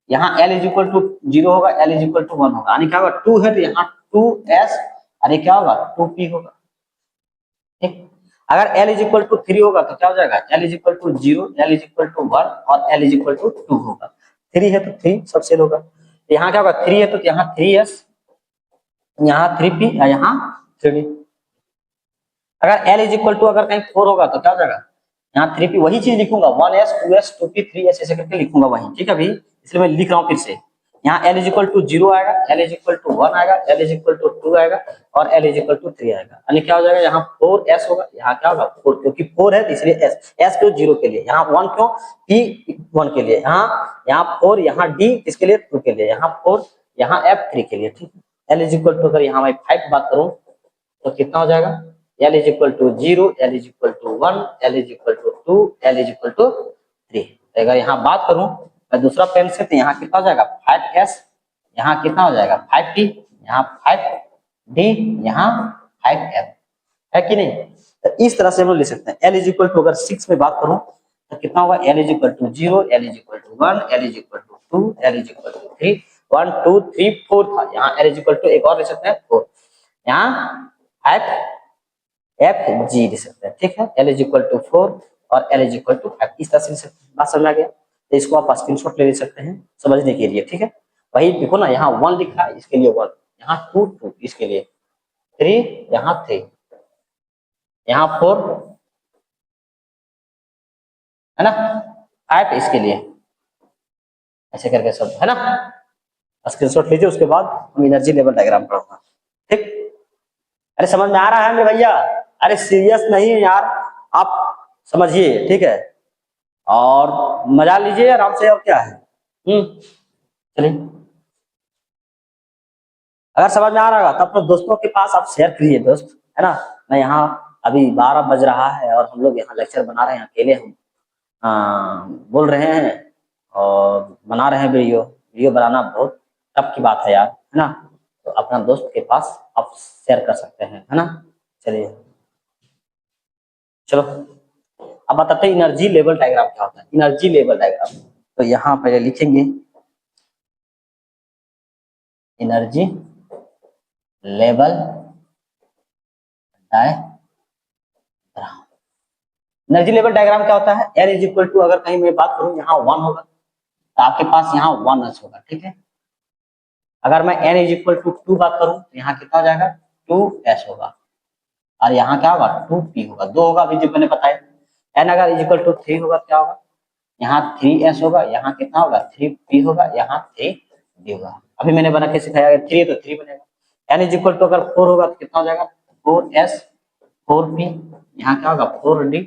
[SPEAKER 1] यहाँ l इज इक्वल टू 0 होगा, l इज इक्वल टू 1 होगा, यानी क्या होगा, 2 है तो यहाँ 2s, यानी क्या होगा, 2p होगा, ठीक। अगर l इज इक्वल टू 3 होगा तो क्या हो जाएगा, l is equal to 0, l is equal to 1 और l इज इक्वल टू 2 होगा। 3 है तो 3 सबसे होगा, यहाँ क्या होगा, 3 है तो यहाँ 3s, यहाँ 3p और यहाँ 3d। अगर l इज इक्वल टू अगर कहीं 4 होगा तो क्या हो जाएगा, यहाँ 3p, वही चीज लिखूंगा, 1s 2s 2p 3s ऐसे करके लिखूंगा वही, ठीक है भाई, इसलिए मैं लिख रहा हूँ फिर से। यहाँ l इज इक्वल टू 0 आएगा, l इज इक्वल टू 1 आएगा, l इज इक्वल टू 2 आएगा और l इज इक्वल टू 3 आएगा, यानी क्या हो जाएगा, यहाँ 4s होगा, यहाँ क्या होगा 4, क्योंकि 4 है तो इसलिए s क्यों 0 के लिए, यहाँ 1 क्यों, p 1 के लिए, यहाँ 4, यहाँ d किसके लिए, 2 के लिए, यहाँ 4, यहाँ f 3 के लिए, ठीक है। l इज इक्वल टू अगर यहाँ मैं 5 बात करूँ तो कितना हो जाएगा, l is equal to 0, l is equal to 1, l is equal to 2, l is equal to 3। अगर यहाँ बात करूं मैं दूसरा पेन से तो यहाँ कितना हो जाएगा, 5s, यहाँ कितना हो जाएगा 5t, यहाँ 5d, यहाँ 5f, है कि नहीं। तो इस तरह से हम लोग ले सकते हैं। l इज इक्वल टू अगर 6 में बात करूं तो कितना होगा, l is equal to 0, l is equal to 1, l is equal to 2, l is equal to 3, 1 2 3 4 था, यहाँ l इज इक्वल टू एक और ले सकते हैं 4, यहाँ एफ जी लिख सकते हैं, ठीक है। l इज इक्वल टू 4 और l इज इक्वल टू 5, इस तरह से बात समझ आ गया। तो इसको आप स्क्रीनशॉट ले सकते हैं समझने के लिए, ठीक है। वही देखो ना, यहाँ 1 लिखा है इसके लिए 1, यहाँ 2 2 इसके लिए, 3 यहाँ 3, यहाँ 4 है ना, 5 इसके लिए, ऐसे करके सब है ना। स्क्रीनशॉट लीजिए, उसके बाद हम एनर्जी लेवल डायग्राम पढ़ूंगा, ठीक। अरे समझ में आ रहा है मेरे भैया, अरे सीरियस नहीं यार, आप समझिए, ठीक है, और मजा लीजिए आराम से, और क्या है। चलिए, अगर समझ में आ रहा होगा तो अपने दोस्तों के पास आप शेयर करिए दोस्त, है ना। मैं यहाँ अभी 12 बज रहा है और हम लोग यहाँ लेक्चर बना रहे हैं, अकेले हम बोल रहे हैं और बना रहे हैं वीडियो, वीडियो बनाना बहुत टफ की बात है यार, है ना। तो अपना दोस्त के पास आप शेयर कर सकते हैं, है ना। चलिए, चलो अब बताते हैं एनर्जी लेवल डायग्राम क्या होता है। एनर्जी लेवल डायग्राम, तो यहाँ पहले लिखेंगे energy level diagram. Energy level diagram क्या होता है, एन इज इक्वल टू अगर कहीं मैं बात करूं यहाँ 1 होगा तो आपके पास यहाँ 1s होगा, ठीक है। अगर मैं n इज इक्वल टू 2 बात करूं तो यहाँ कितना हो जाएगा, 2s होगा और यहाँ क्या होगा, 2p होगा, 2 होगा अभी जो मैंने बताया। n अगर इज इक्वल टू 3 होगा क्या होगा, यहाँ 3s होगा, यहाँ कितना होगा 3p होगा, यहाँ 3d होगा। अभी मैंने बना के सिखाया, 3 तो 3 बनेगा। n इज इक्वल टू अगर 4 होगा तो कितना हो जाएगा, 4s 4p, यहाँ क्या होगा 4d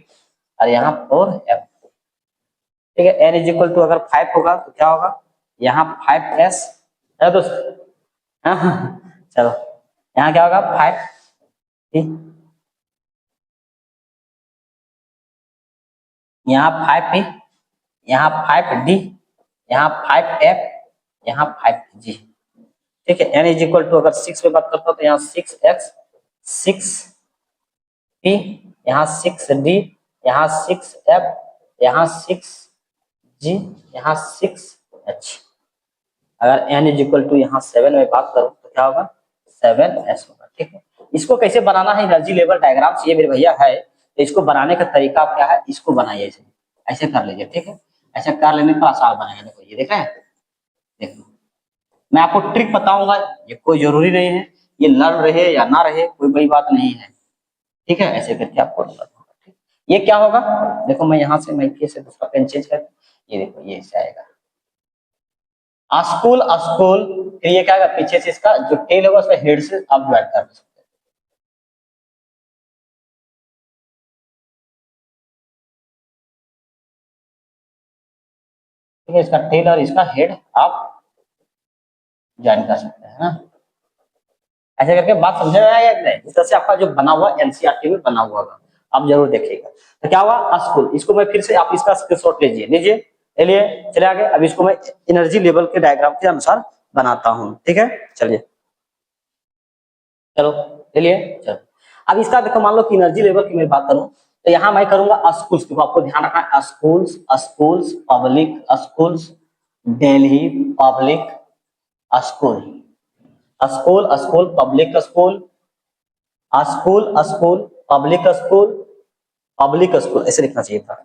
[SPEAKER 1] और यहाँ 4f, ठीक है। n इज इक्वल टू अगर 5 होगा तो क्या होगा, यहाँ 5s है दोस्त, चलो यहाँ क्या होगा 5, ठीक, यहाँ 5p यहाँ 5D, यहाँ 5F, यहाँ 5G। ठीक है, n इज इक्वल टू अगर 6 पे बात करता हूँ तो यहाँ 6x 6p, यहाँ 6d, यहाँ 6f, यहाँ 6g, यहाँ 6h। अगर n इज इक्वल टू यहाँ 7 में बात करूँ तो क्या होगा 7s होगा। ठीक है, इसको कैसे बनाना है एनर्जी लेवल डायग्राम ये मेरे भैया है, तो इसको बनाने का तरीका क्या है, इसको बनाइए ऐसे ऐसे कर लीजिए। ठीक है, ऐसे कर लेने पर आसान बनेगा। देखो ये देख रहे हैं, देखो मैं आपको ट्रिक बताऊंगा, ये कोई जरूरी नहीं है ये लर्न रहे या ना रहे, कोई बड़ी बात नहीं है। ठीक है, ऐसे करके आपको ठीक, ये क्या होगा, देखो मैं यहाँ से मैं फिर से दूसरा पेन चेंज कर, ये देखो ये ऐसे आएगा स्कूल स्कूल, फिर ये क्या आएगा पीछे से इसका जो टेल होगा उसका हेड से आप डिवाइड कर सकते हैं। ठीक है, इसका टेल और इसका हेड आप ज्वाइन कर सकते हैं ना। ऐसे करके बात समझ में आया कि नहीं, इस तरह से आपका जो बना हुआ एनसीईआरटी में बना हुआ होगा, आप जरूर देखिएगा। तो क्या हुआ स्कूल, इसको मैं फिर से आप इसका स्क्रीनशॉट लीजिए लीजिए ले लिए, चले आगे। अब इसको मैं एनर्जी लेवल के डायग्राम के अनुसार बनाता हूँ। ठीक है, चलिए चलो ले लिए चलो। अब इसका देखो मान लो कि एनर्जी लेवल की मैं बात करूं तो यहाँ मैं करूंगा स्कूल्स, देखो आपको ध्यान रखना है schools schools public schools, Delhi public school, school school public school, school school public school, public school, ऐसे लिखना चाहिए था।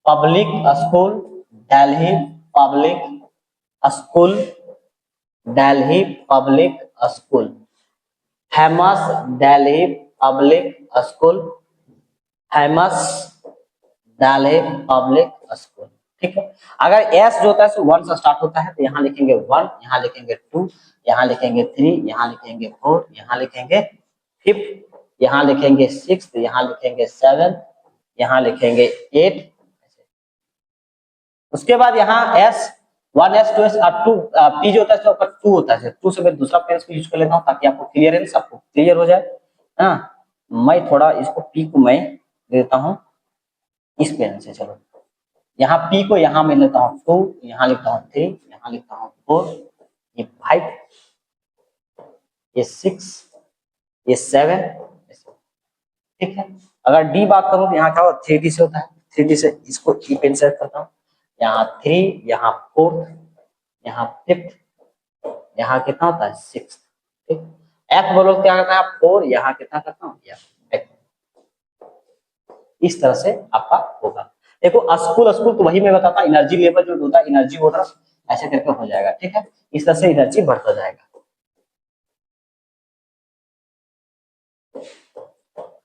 [SPEAKER 1] Public school Delhi public school, Delhi public school, famous Delhi public school, famous Delhi public school. ठीक है, अगर एस जो होता है सो 1 से स्टार्ट होता है तो यहाँ लिखेंगे 1, यहाँ लिखेंगे 2, यहाँ लिखेंगे 3, यहाँ लिखेंगे 4, यहाँ लिखेंगे 5, यहाँ लिखेंगे 6, यहाँ लिखेंगे 7, यहाँ लिखेंगे 8। उसके बाद यहाँ एस 1 एस 2 एस और 2 पी जो होता है तो 2 होता है, 2 से मैं दूसरा पेन यूज कर लेता हूँ ताकि आपको क्लियरेंस आपको क्लियर हो जाए। हाँ, मैं थोड़ा इसको पी को मैं देता हूँ इस पेन से। चलो यहाँ पी को यहाँ मैं लेता हूँ 2, यहाँ लिखता हूँ 3, यहाँ लिखता हूँ 4, ये 5, ये 6, ये 7। ठीक है, अगर डी बात करूँ तो यहाँ क्या होगा 3D से होता है, 3D से इसको ई पेन से करता हूँ, यहाँ 3, यहाँ 4, यहाँ 5, यहाँ कितना होता है 6। ठीक, एफ बोलो क्या करता है 4, यहाँ कितना करता हूँ इस तरह से आपका होगा। देखो स्कूल स्कूल तो वही मैं बताता, एनर्जी लेवल जो होता है एनर्जी ऑर्डर ऐसे करके हो जाएगा। ठीक है, इस तरह से एनर्जी बढ़ता जाएगा।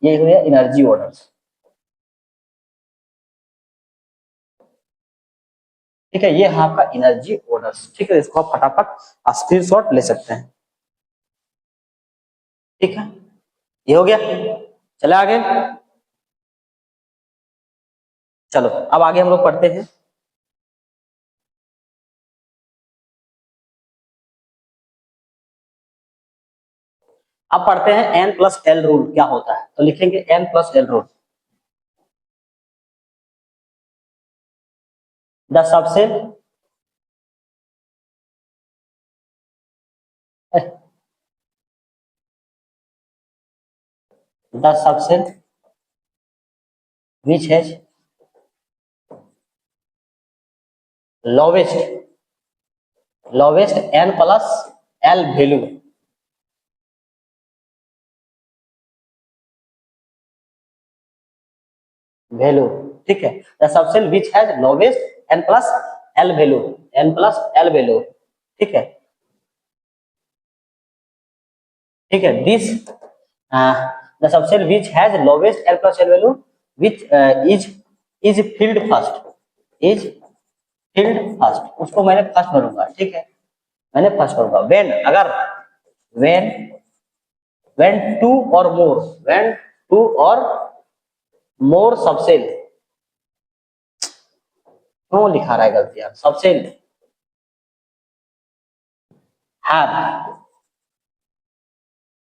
[SPEAKER 1] ये हो गया एनर्जी ऑर्डर्स। ठीक है, ये है आपका एनर्जी ऑर्डर्स। ठीक है, इसको आप फटाफट स्क्रीनशॉट ले सकते हैं। ठीक है, ये हो गया, चले आगे। चलो अब आगे हम लोग पढ़ते हैं। अब पढ़ते हैं एन प्लस एल रूल क्या होता है, तो लिखेंगे n plus l rule. The सबसे द सबसे which has lowest lowest n plus l value, value. ठीक है, द सबसे which has lowest n plus l value, n plus l value. ठीक है, ठीक है, दिस द सबसे which has lowest l plus l value which is filled first is filled first, उसको मैंने फर्स्ट भरूंगा। ठीक है, मैंने फर्स्ट भरूंगा। व्हेन अगर व्हेन व्हेन टू और मोर, व्हेन टू और मोर सबसेल, क्यों लिखा रहा है गलती यार, subshell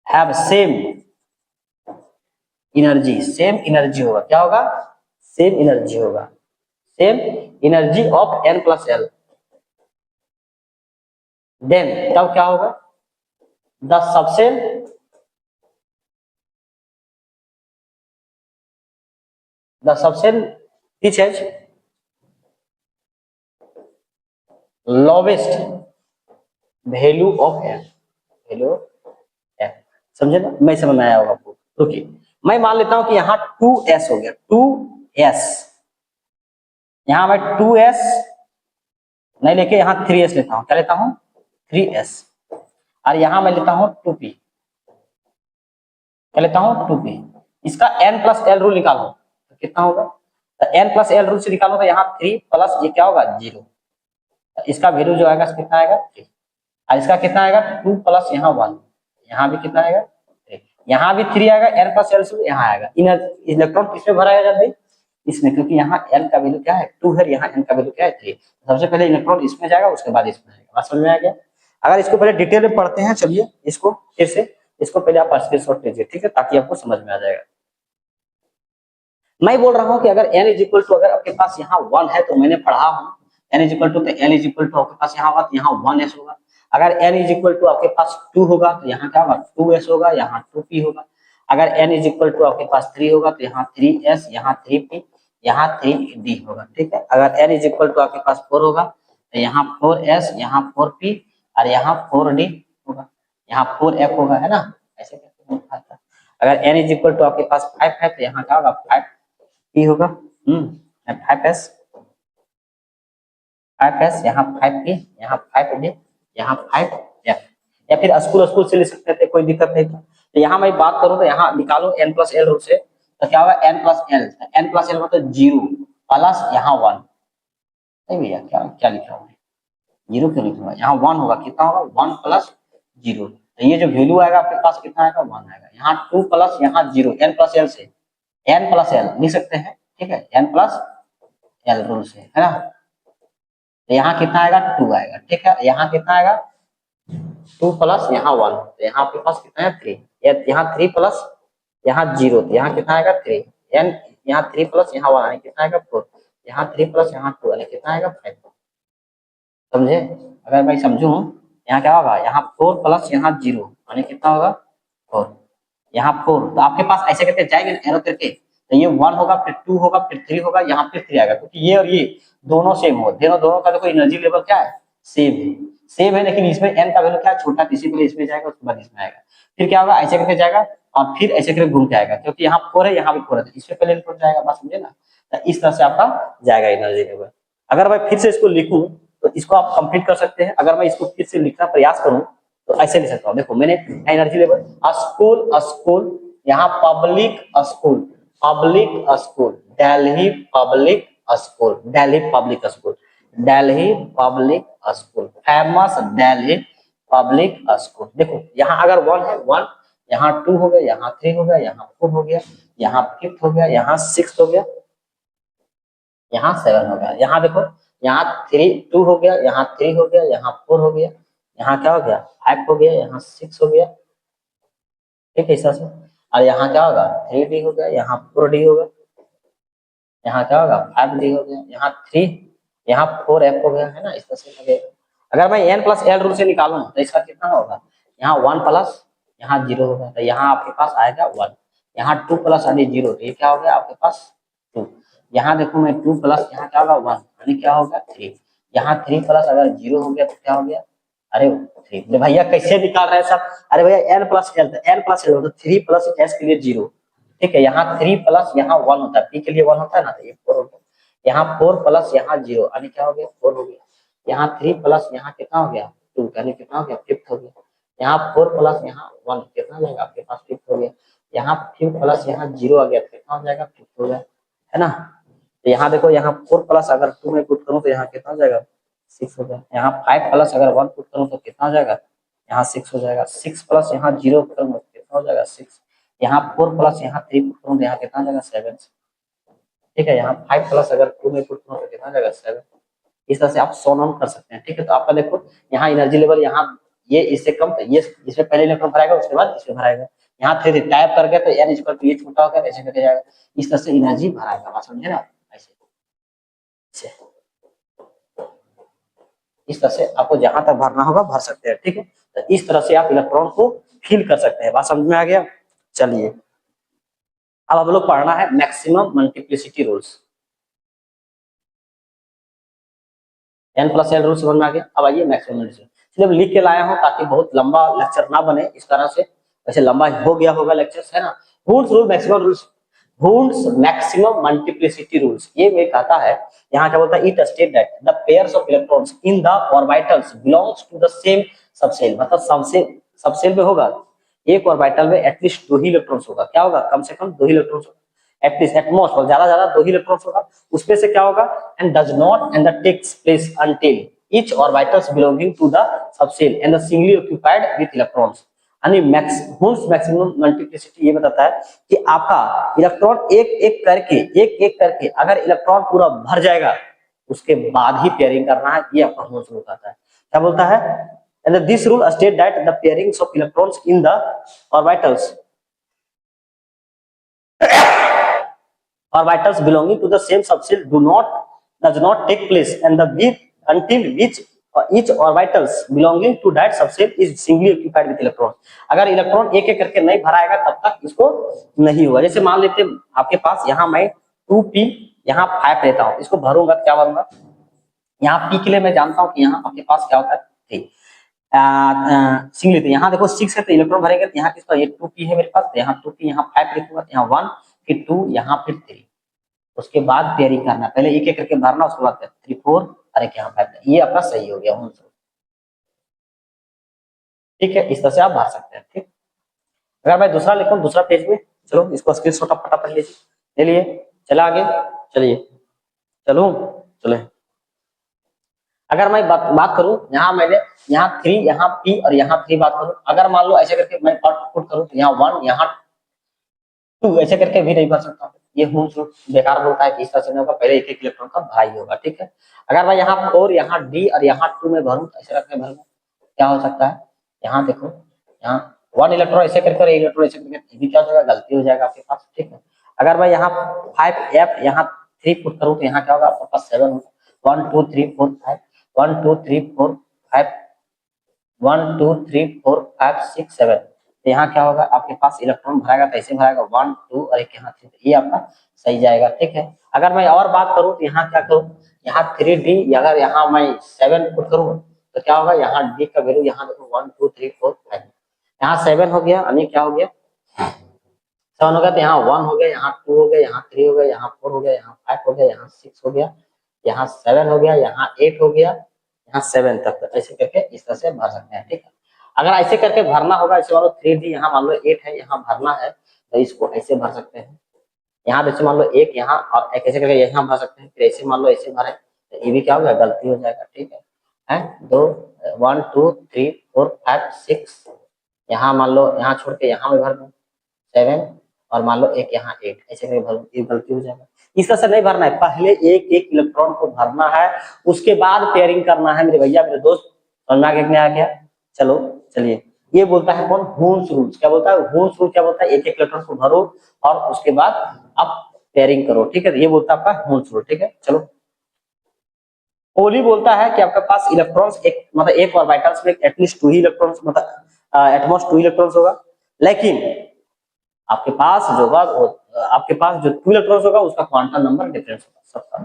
[SPEAKER 1] have same energy, same energy होगा, क्या होगा, सेम एनर्जी होगा, same energy of n plus l, then तब क्या होगा, the subshell which has lowest value of n, value n, समझे ना, मैं समझ में आया होगा आपको। रुकिए, मैं मान लेता हूं कि यहाँ 2s हो गया, 2s, यहाँ मैं 2s नहीं लेके यहाँ 3s लेता हूँ, क्या लेता हूँ, 3s, और यहाँ मैं लेता हूँ 2p, क्या लेता हूँ, 2p, इसका n प्लस एल रूल निकालो तो कितना होगा, तो n प्लस एल रूल से निकालो तो यहाँ 3 प्लस ये क्या होगा 0, इसका वैल्यू जो आएगा कितना आएगा 3, और इसका कितना आएगा 2 प्लस यहाँ 1, यहाँ भी कितना आएगा 3, यहाँ भी 3 आएगा, n प्लस एल से यहाँ आएगा, इलेक्ट्रॉन किसमें भराया जाता है, इसमें, क्योंकि यहाँ n का वैल्यू क्या है 2 है, यहाँ n का वैल्यू क्या है 3, सबसे पहले इलेक्ट्रॉन इसमें जाएगा, उसके बाद इसमें आएगा, बात समझ में आ गया। अगर इसको पहले डिटेल में पढ़ते हैं, चलिए इसको फिर से, इसको पहले आप स्क्रीनशॉट लीजिए, ठीक है, ताकि आपको समझ में आ जाएगा। मैं बोल रहा हूं कि अगर n इज इक्वल टू, अगर आपके पास यहाँ 1 है, तो मैंने पढ़ा हूं n इज इक्वल टू, तो n इज इक्वल टू आपके पास यहाँ होगा, तो यहाँ 1s होगा, अगर n इज इक्वल टू आपके पास 2 होगा तो यहाँ क्या होगा 2s होगा, यहाँ 2p होगा, अगर n इज इक्वल टू आपके पास 3 होगा तो यहाँ 3s, यहाँ 3p, यहाँ 3d होगा, ठीक है, अगर n इज इक्वल टू आपके पास 4 होगा तो यहाँ 4s, यहाँ 4p और यहाँ 4d होगा, यहाँ 4f होगा, है ना, ऐसे करके आता है। अगर n इज इक्वल टू आपके पास 5 है तो यहाँ क्या होगा 5p होगा, 5s, 5s, यहाँ 5p, यहाँ 5d, यहाँ 5f, या फिर स्कूल से ले सकते थे, कोई दिक्कत नहीं था। तो यहाँ मैं बात करूँ तो यहाँ निकालो n प्लस एल रूल से, तो क्या होगा n plus L, n plus L मतलब 0 प्लस यहाँ 1, नहीं भैया क्या क्या लिखा हुआ है, 0 क्यों लिखा हुआ है, यहाँ 1 होगा, कितना होगा 1 प्लस 0, तो ये जो वैल्यू आएगा आपके पास कितना आएगा 1 आएगा, यहाँ 2 प्लस यहाँ 0, n प्लस एल से, n प्लस एल लिख सकते हैं, ठीक है, n प्लस एल रूल से, है ना, तो यहाँ कितना आएगा 2 आएगा, ठीक है, यहाँ कितना आएगा 2 प्लस यहाँ 1, तो यहाँ आपके पास कितना है 3, यहाँ 3 प्लस यहाँ 0, तो यहाँ कितना आएगा 3, n यहाँ 3 प्लस यहाँ 1 यानी कितना आएगा 4, यहाँ 3 प्लस यहाँ 2 यानी कितना आएगा 5, समझे, अगर मैं समझूं यहाँ क्या होगा, यहाँ 4 प्लस यहाँ 0 यानी कितना होगा 4, यहाँ 4, तो आपके पास ऐसे करके जाएंगे एरो करके, तो ये 1 होगा, फिर 2 होगा, फिर 3 होगा, यहाँ फिर 3 आएगा, क्योंकि ये और ये दोनों सेम हो, दोनों का देखो एनर्जी लेवल क्या है, सेम है, लेकिन इसमें n का वैल्यू क्या है छोटा, इसी पहले इसमें जाएगा, उसके बाद इसमें आएगा, फिर क्या होगा ऐसे करके जाएगा और फिर ऐसे करके घूम के आएगा, क्योंकि यहाँ 4 है, यहाँ भी 4 है, तो इसमें पहले इनपुट जाएगा, बात समझे ना, तो इस तरह से आपका जाएगा एनर्जी लेवल। अगर मैं फिर से इसको लिखूं तो इसको आप कंप्लीट कर सकते हैं, अगर मैं इसको फिर से लिखना प्रयास करूं तो ऐसे लिख सकता हूं, देखो मैंने एनर्जी लेवल, स्कूल, यहाँ public school, Delhi public school, famous Delhi public school, देखो यहाँ अगर 1 है 1, यहाँ 2 हो गया, यहाँ 3 हो गया, यहाँ 4 हो गया, यहाँ 5 हो गया, यहाँ 6 हो गया, यहाँ 7 हो गया, यहाँ देखो यहाँ 2 हो गया, यहाँ 3 हो गया, यहाँ 4 हो गया, यहाँ क्या हो गया 5 हो गया, यहाँ 6 हो गया, ठीक है, इस तरह से, और यहाँ क्या होगा 3D हो गया, यहाँ 4D होगा, यहाँ क्या होगा 5D हो गया, यहाँ 3, यहाँ 4F हो गया, है ना, इस तरह से लगेगा। अगर मैं n प्लस एल रूल से निकालूं तो इसका कितना होगा, यहाँ 1 प्लस यहाँ 0 होगा, तो यहाँ आपके पास आएगा 1, यहाँ 2 प्लस यानी 0, तो ये क्या हो गया आपके पास 2, यहाँ देखो मैं 2 प्लस यहाँ क्या होगा 1 यानी क्या होगा 3, यहाँ 3 प्लस अगर 0 हो गया तो क्या हो गया, अरे 3, भैया कैसे निकाल रहे हैं सब, अरे भैया n प्लस एल, तो n प्लस एल तो 3 प्लस s के लिए 0, ठीक है, यहाँ 3 प्लस यहाँ 1 होता है, p के लिए 1 होता है ना, तो ये 4 हो गया, यहाँ 4 प्लस यहाँ 0 यानी क्या हो गया 4 हो गया, यहाँ 3 प्लस यहाँ कितना हो गया 2 यानी कितना हो गया 5 हो गया, यहाँ 4 प्लस यहाँ 1 कितना हो जाएगा आपके पास 5 हो गया, यहाँ 5 प्लस यहाँ 0 आ गया, कितना हो जाएगा 5 हो गया, है ना, तो यहाँ देखो यहाँ 4 प्लस अगर 2 में पुट करूँ तो यहाँ कितना हो जाएगा 6 हो गया, यहाँ 5 प्लस अगर 1 पुट करूँ तो कितना हो जाएगा, यहाँ 6 हो जाएगा, 6 प्लस यहाँ 0 करूँ तो कितना हो जाएगा 6, यहाँ 4 प्लस यहाँ 3 पुट करूँ तो यहाँ कितना हो जाएगा 7, ठीक है, यहाँ 5 प्लस अगर 2 में पुट करूँ तो कितना हो जाएगा 7, इस तरह से आप सॉल्व ऑन कर सकते हैं, ठीक है, तो आपका देखो यहाँ एनर्जी लेवल यहाँ ये इससे कम, ये इसमें पहले इलेक्ट्रॉन भराएगा उसके बाद इसमें भराएगा, यहाँ थ्री टाइप करके तो n इक्वल टू ये छोटा होगा, ऐसे करके जाएगा। इस तरह से एनर्जी भराएगा, बात समझे ना, ऐसे इस तरह से आपको जहां तक भरना होगा भर सकते हैं, ठीक है। तो इस तरह से आप इलेक्ट्रॉन को फिल कर सकते हैं, बात समझ में आ गया। चलिए अब हम लोग पढ़ना है maximum multiplicity rules. n+l rule समझ में आ गया। अब आइए मैक्सिमम मल्टीप्लिसिटी, चलिए लिख के लाया हूं ताकि बहुत लंबा लेक्चर ना बने इस तरह से, वैसे लंबा हो गया होगा लेक्चर, है ना। Hund's rule maximum rules, Hund's maximum multiplicity rules, ये में कहता है, यहाँ क्या बोलता है, it state that the pairs of electrons in the orbitals belongs to the same subshell, मतलब सबसेल में होगा एक ऑर्बिटल में एटलीस्ट 2 ही इलेक्ट्रॉन्स होगा, क्या होगा, कम से कम 2 ही इलेक्ट्रॉन्स होगा, एटलीस्ट एटमोस्ट और ज्यादा 2 ही इलेक्ट्रॉन्स होगा, उसमें से क्या होगा, and does not and the takes place until each orbitals belonging to the subshell and the singly occupied with electrons। यानी Wundt मैक्सिमम मल्टीप्लिसिटी ये बताता है कि आपका इलेक्ट्रॉन एक एक करके अगर इलेक्ट्रॉन पूरा भर जाएगा उसके बाद ही पेयरिंग करना है, ये आपका Wundt रूल कहता है। क्या बोलता है, and this rule state that the pairings of electrons in the orbitals belonging to the same subshell does not take place and the bit until which each orbitals belonging to that subshell is singly occupied with electron। अगर electron एक एक करके नहीं भराएगा तब तक इसको नहीं होगा। जैसे मान लेते आपके पास यहाँ मैं 2p यहाँ 5 लेता हूँ, इसको भरूंगा क्या भरूंगा, यहाँ p के लिए मैं जानता हूँ कि यहाँ आपके पास क्या होता है, ठीक सिंगली, तो यहाँ देखो 6 है तो इलेक्ट्रॉन भरेंगे, तो यहाँ किसका, ये 2p है मेरे पास, तो यहाँ 2p यहाँ 5 लिखूंगा, यहाँ 1 फिर 2 यहाँ फिर 3, उसके बाद पेयरिंग करना, पहले एक एक करके भरना, उसके बाद 3 4 और एक यहाँ 5, ये आपका सही हो गया, ठीक है। इस तरह से आप भर सकते हैं, ठीक। अगर मैं दूसरा लिखूं दूसरा पेज में, चलो इसको स्क्रीनशॉट आप फटाफट ले लिए, चला आगे, चलिए चलो चले। अगर मैं बात करूं, यहाँ मैंने यहाँ 3 यहाँ p और यहाँ 3 बात करूं, अगर मान लो ऐसे करके मैं पुट करूं तो यहाँ 1 यहाँ 2 ऐसे करके भी नहीं भर सकता, ये Wundt रूल बेकार बोलता है कि इस तरह से नहीं होगा, पहले एक एक इलेक्ट्रॉन का भाई होगा, ठीक है। अगर मैं यहाँ 4 यहाँ d और यहाँ 2 में भरूं, ऐसे करके भरूं, क्या हो सकता है, यहाँ देखो यहाँ 1 इलेक्ट्रॉन ऐसे करके और इलेक्ट्रॉन ऐसे करके, ये भी क्या हो जाएगा, गलती हो जाएगा आपके पास, ठीक है। अगर मैं यहाँ 5f यहाँ 3 पुट करूं तो यहाँ क्या होगा, आपके पास 7 होगा, 1 2 3 4 5 1 2 3 4 5 1 2 3 4 5 6 7, तो यहाँ क्या होगा, आपके पास इलेक्ट्रॉन भराएगा तो ऐसे भराएगा 1 2 और एक यहाँ 3, ये आपका सही जाएगा, ठीक है। अगर मैं और बात करूं तो यहाँ क्या करूं, यहाँ 3d, अगर यहाँ मैं 7 पुट करूं तो क्या होगा, यहाँ d का वैल्यू यहाँ देखो 1 2 3 4 5, यहाँ 7 हो गया, यानी क्या हो गया 7 हो गया, तो यहाँ 1 हो गया, यहाँ 2 हो गया, यहाँ 3 हो गया, यहाँ 4 हो गया, यहाँ 5 हो गया, यहाँ 6 हो गया, यहाँ 7 हो गया, यहाँ 8 हो गया, यहाँ 7 तक, तो ऐसे करके इस तरह से भर सकते हैं, ठीक है। अगर ऐसे करके भरना होगा, ऐसे मान लो 3d यहाँ मान लो 8 है, यहाँ भरना है तो इसको ऐसे भर सकते हैं, यहाँ जैसे मान लो 1 यहाँ और एक ऐसे करके यहाँ भर सकते हैं, फिर ऐसे मान लो ऐसे भरे तो ये भी क्या होगा, गलती हो जाएगा, ठीक है। 2 1 2 3 4 5 6, यहाँ मान लो यहाँ छोड़ के यहाँ में भर दूं 7 और मान लो एक यहाँ 8, ऐसे करके भर, ये गलती हो जाएगा। इस तरह से नहीं भरना है, पहले एक एक इलेक्ट्रॉन को भरना है, उसके बाद पेयरिंग करना है, मेरे भैया मेरे दोस्त, समझ में आ गया। चलो चलिए, ये बोलता है कौन, Wundt रूल। क्या बोलता है Wundt रूल, क्या बोलता है, एक एक इलेक्ट्रॉन को भरो और उसके बाद आप पेयरिंग करो, ठीक है। ये बोलता है आपका Wundt रूल, ठीक है। चलो पोली बोलता है कि आपके पास इलेक्ट्रॉन्स एक मतलब एक ऑर्बिटल्स में एटलीस्ट 2 ही इलेक्ट्रॉन्स, मतलब एटमोस्ट 2 इलेक्ट्रॉन्स होगा, लेकिन आपके पास जो होगा आपके पास जो 2 इलेक्ट्रॉन्स होगा उसका क्वांटम नंबर डिफरेंस होगा सबका।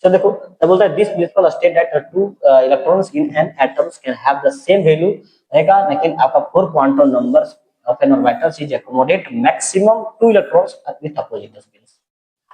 [SPEAKER 1] तो देखो तो बोलता है this principle state that 2 electrons in an atoms can have the same value रहेगा, लेकिन आपका 4 quantum numbers of an orbital is accommodate maximum 2 electrons with opposite spins.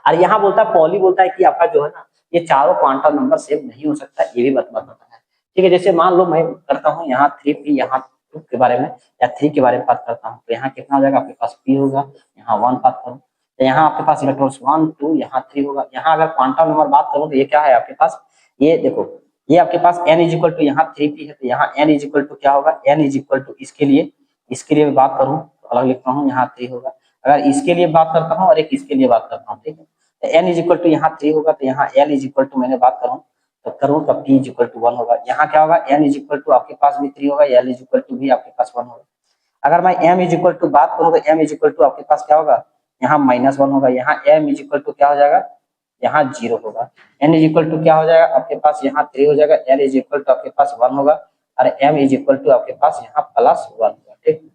[SPEAKER 1] और यहाँ बोलता है पॉली बोलता है कि आपका जो है ना ये चारों क्वांटम नंबर सेम नहीं हो सकता, ये भी बताता है, ठीक है। जैसे मान लो मैं करता हूँ यहाँ 3p यहाँ 2 के बारे में या 3 के बारे में बात करता हूँ, तो यहाँ कितना हो जाएगा, आपके पास p होगा, यहाँ 1 बात करूँ तो यहाँ आपके पास इलेक्ट्रॉन्स 1 2 यहाँ 3 होगा। यहाँ अगर क्वांटम नंबर बात करूँ तो ये क्या है आपके पास, ये देखो ये आपके पास n इज इक्वल टू यहाँ 3p है, तो यहाँ n इज इक्वल टू क्या होगा, n इज इक्वल टू इसके लिए मैं बात करूँ तो अलग लिखता हूँ, यहाँ 3 होगा। अगर इसके लिए बात करता हूँ और एक इसके लिए बात करता हूँ, ठीक है, तो n इज इक्वल टू यहाँ 3 होगा, तो यहाँ l इज इक्वल टू मैंने बात करूँ तो p इज इक्वल टू 1 होगा। यहाँ क्या होगा, n इज इक्वल टू आपके पास भी 3 होगा, l इज इक्वल टू भी आपके पास 1 होगा। अगर मैं m इज इक्वल टू बात करूँ तो m इज इक्वल टू आपके पास क्या होगा, यहाँ -1 होगा, यहाँ m इज इक्वल टू क्या हो जाएगा, यहाँ 0 होगा, n इज इक्वल टू क्या हो जाएगा आपके पास, यहाँ 3 हो जाएगा, l इज इक्वल टू आपके पास 1 होगा, और m इज इक्वल टू आपके पास यहाँ +1 होगा। ठीक,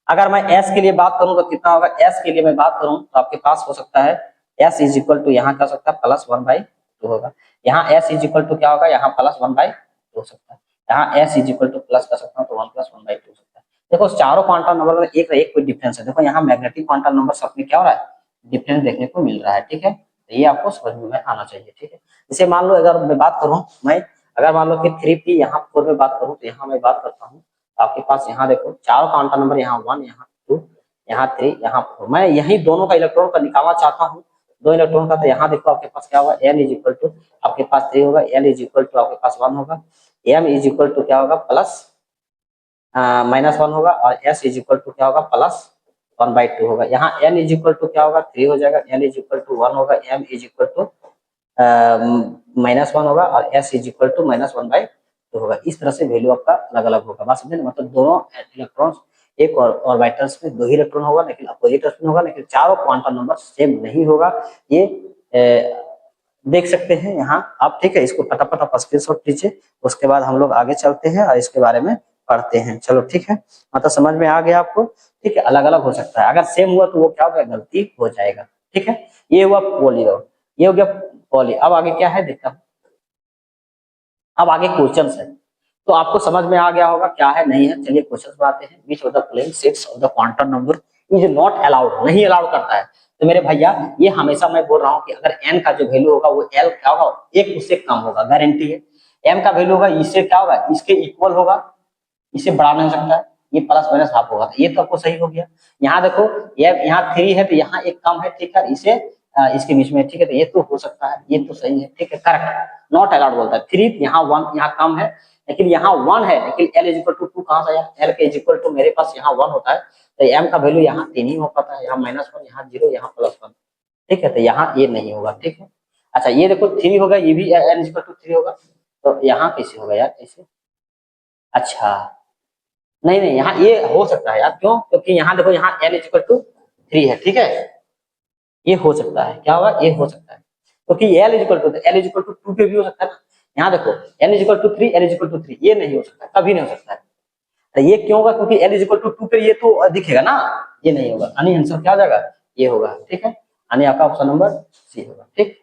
[SPEAKER 1] अगर मैं s के लिए बात करूं तो कितना होगा, s के लिए मैं बात करूं तो आपके पास हो सकता है s इज इक्वल टू यहाँ क्या हो सकता है +1/2 होगा, यहाँ s इज इक्वल टू क्या होगा, यहाँ +1/2 हो सकता है, यहाँ s is equal two plus कर सकता हूँ तो 1 + 1/2 हो सकता है। देखो चारों क्वांटम नंबर में एक एक कोई डिफरेंस है, देखो यहाँ मैग्नेटिक क्वांटम नंबर सब में क्या हो रहा है, डिफरेंस देखने को मिल रहा है। ठीक है, तो ये आपको समझ में आना चाहिए। ठीक है, जैसे मान लो अगर मैं बात करूँ, मैं अगर मान लो कि 3p यहाँ 4 में बात करूँ तो यहाँ मैं बात करता हूँ आपके पास, यहाँ देखो चारों क्वांटम नंबर, यहाँ 1, यहाँ 2, यहाँ 3, यहाँ 4, मैं यही दोनों का इलेक्ट्रॉन का निकालना चाहता हूँ, 2 इलेक्ट्रॉन का, तो यहाँ देखो आपके पास क्या होगा, n इज इक्वल टू आपके पास 3 होगा, l इज इक्वल टू आपके पास 1 होगा, m इज इक्वल टू क्या होगा -1 होगा, और s इज इक्वल टू क्या होगा +1/2 होगा, यहाँ n इज इक्वल टू क्या होगा 3 हो जाएगा, l इज इक्वल टू 1 होगा, m इज इक्वल टू -1 होगा, और s इज इक्वल टू -1/2 होगा। इस तरह से वैल्यू आपका अलग अलग होगा, बात समझे ना, मतलब दोनों इलेक्ट्रॉन्स एक ऑर्बिटल्स में 2 ही इलेक्ट्रॉन होगा, लेकिन अपोजिट स्पिन होगा, लेकिन चारों क्वांटम नंबर सेम नहीं होगा, ये देख सकते हैं यहाँ आप। ठीक है, इसको फटाफट आप स्क्रीनशॉट लीजिए, उसके बाद हम लोग आगे चलते हैं और इसके बारे में पढ़ते हैं। चलो ठीक है, मतलब समझ में आ गया आपको। ठीक है, अलग अलग हो सकता है, अगर सेम हुआ तो वो क्या होगा, गलती हो जाएगा। ठीक है, ये हुआ पॉली, ये हो गया पॉली। अब आगे क्या है देखता हूँ, अब आगे क्वेश्चन है, तो आपको समझ में आ गया होगा क्या है नहीं है। चलिए क्वेश्चन बनाते हैं। Which of the plane sets of the quantum number is not allowed, नहीं अलाउड करता है। तो मेरे भैया ये हमेशा मैं बोल रहा हूँ कि अगर n का जो वैल्यू होगा वो l क्या होगा, एक उससे कम होगा, गारंटी है। m का वैल्यू होगा इससे क्या होगा, इसके इक्वल होगा, इससे बड़ा नहीं हो सकता है, ये +- होगा, तो ये तो आपको सही हो गया। यहाँ देखो ये यहाँ 3 है तो यहाँ एक कम है, ठीक है, इसे इसके बीच में, ठीक है, तो ये तो हो सकता है, ये तो सही है। ठीक है, करेक्ट, नॉट अलाउड बोलता है। 3 यहाँ 1 यहाँ कम है, लेकिन यहाँ 1 है, लेकिन l इज इक्वल टू 2 कहाँ से आया, l के इज इक्वल टू मेरे पास यहाँ 1 होता है, तो m का वैल्यू यहाँ 3 ही हो पाता है, यहाँ -1, यहाँ 0, यहाँ +1। ठीक है, तो यहाँ ये नहीं होगा। ठीक है, अच्छा ये देखो 3 होगा, ये भी l इज इक्वल टू 3 होगा, तो यहाँ कैसे होगा यार, कैसे, अच्छा नहीं नहीं, यहाँ ये हो सकता है यार, क्यों, क्योंकि यहाँ देखो यहाँ l इज इक्वल टू 3 है। ठीक है, ये हो सकता है, क्या होगा, ये हो सकता है, क्योंकि l is equal to, l is equal to 2 पे भी हो सकता है ना। यहाँ देखो n is equal to 3, l is equal to 3, ये नहीं हो सकता, कभी नहीं हो सकता है। तो ये क्यों होगा, क्योंकि l इज इक्वल टू 2 पे ये तो दिखेगा ना, ये नहीं होगा, यानी आंसर क्या हो जाएगा, ये होगा। ठीक है, यानी आपका ऑप्शन नंबर सी होगा। ठीक,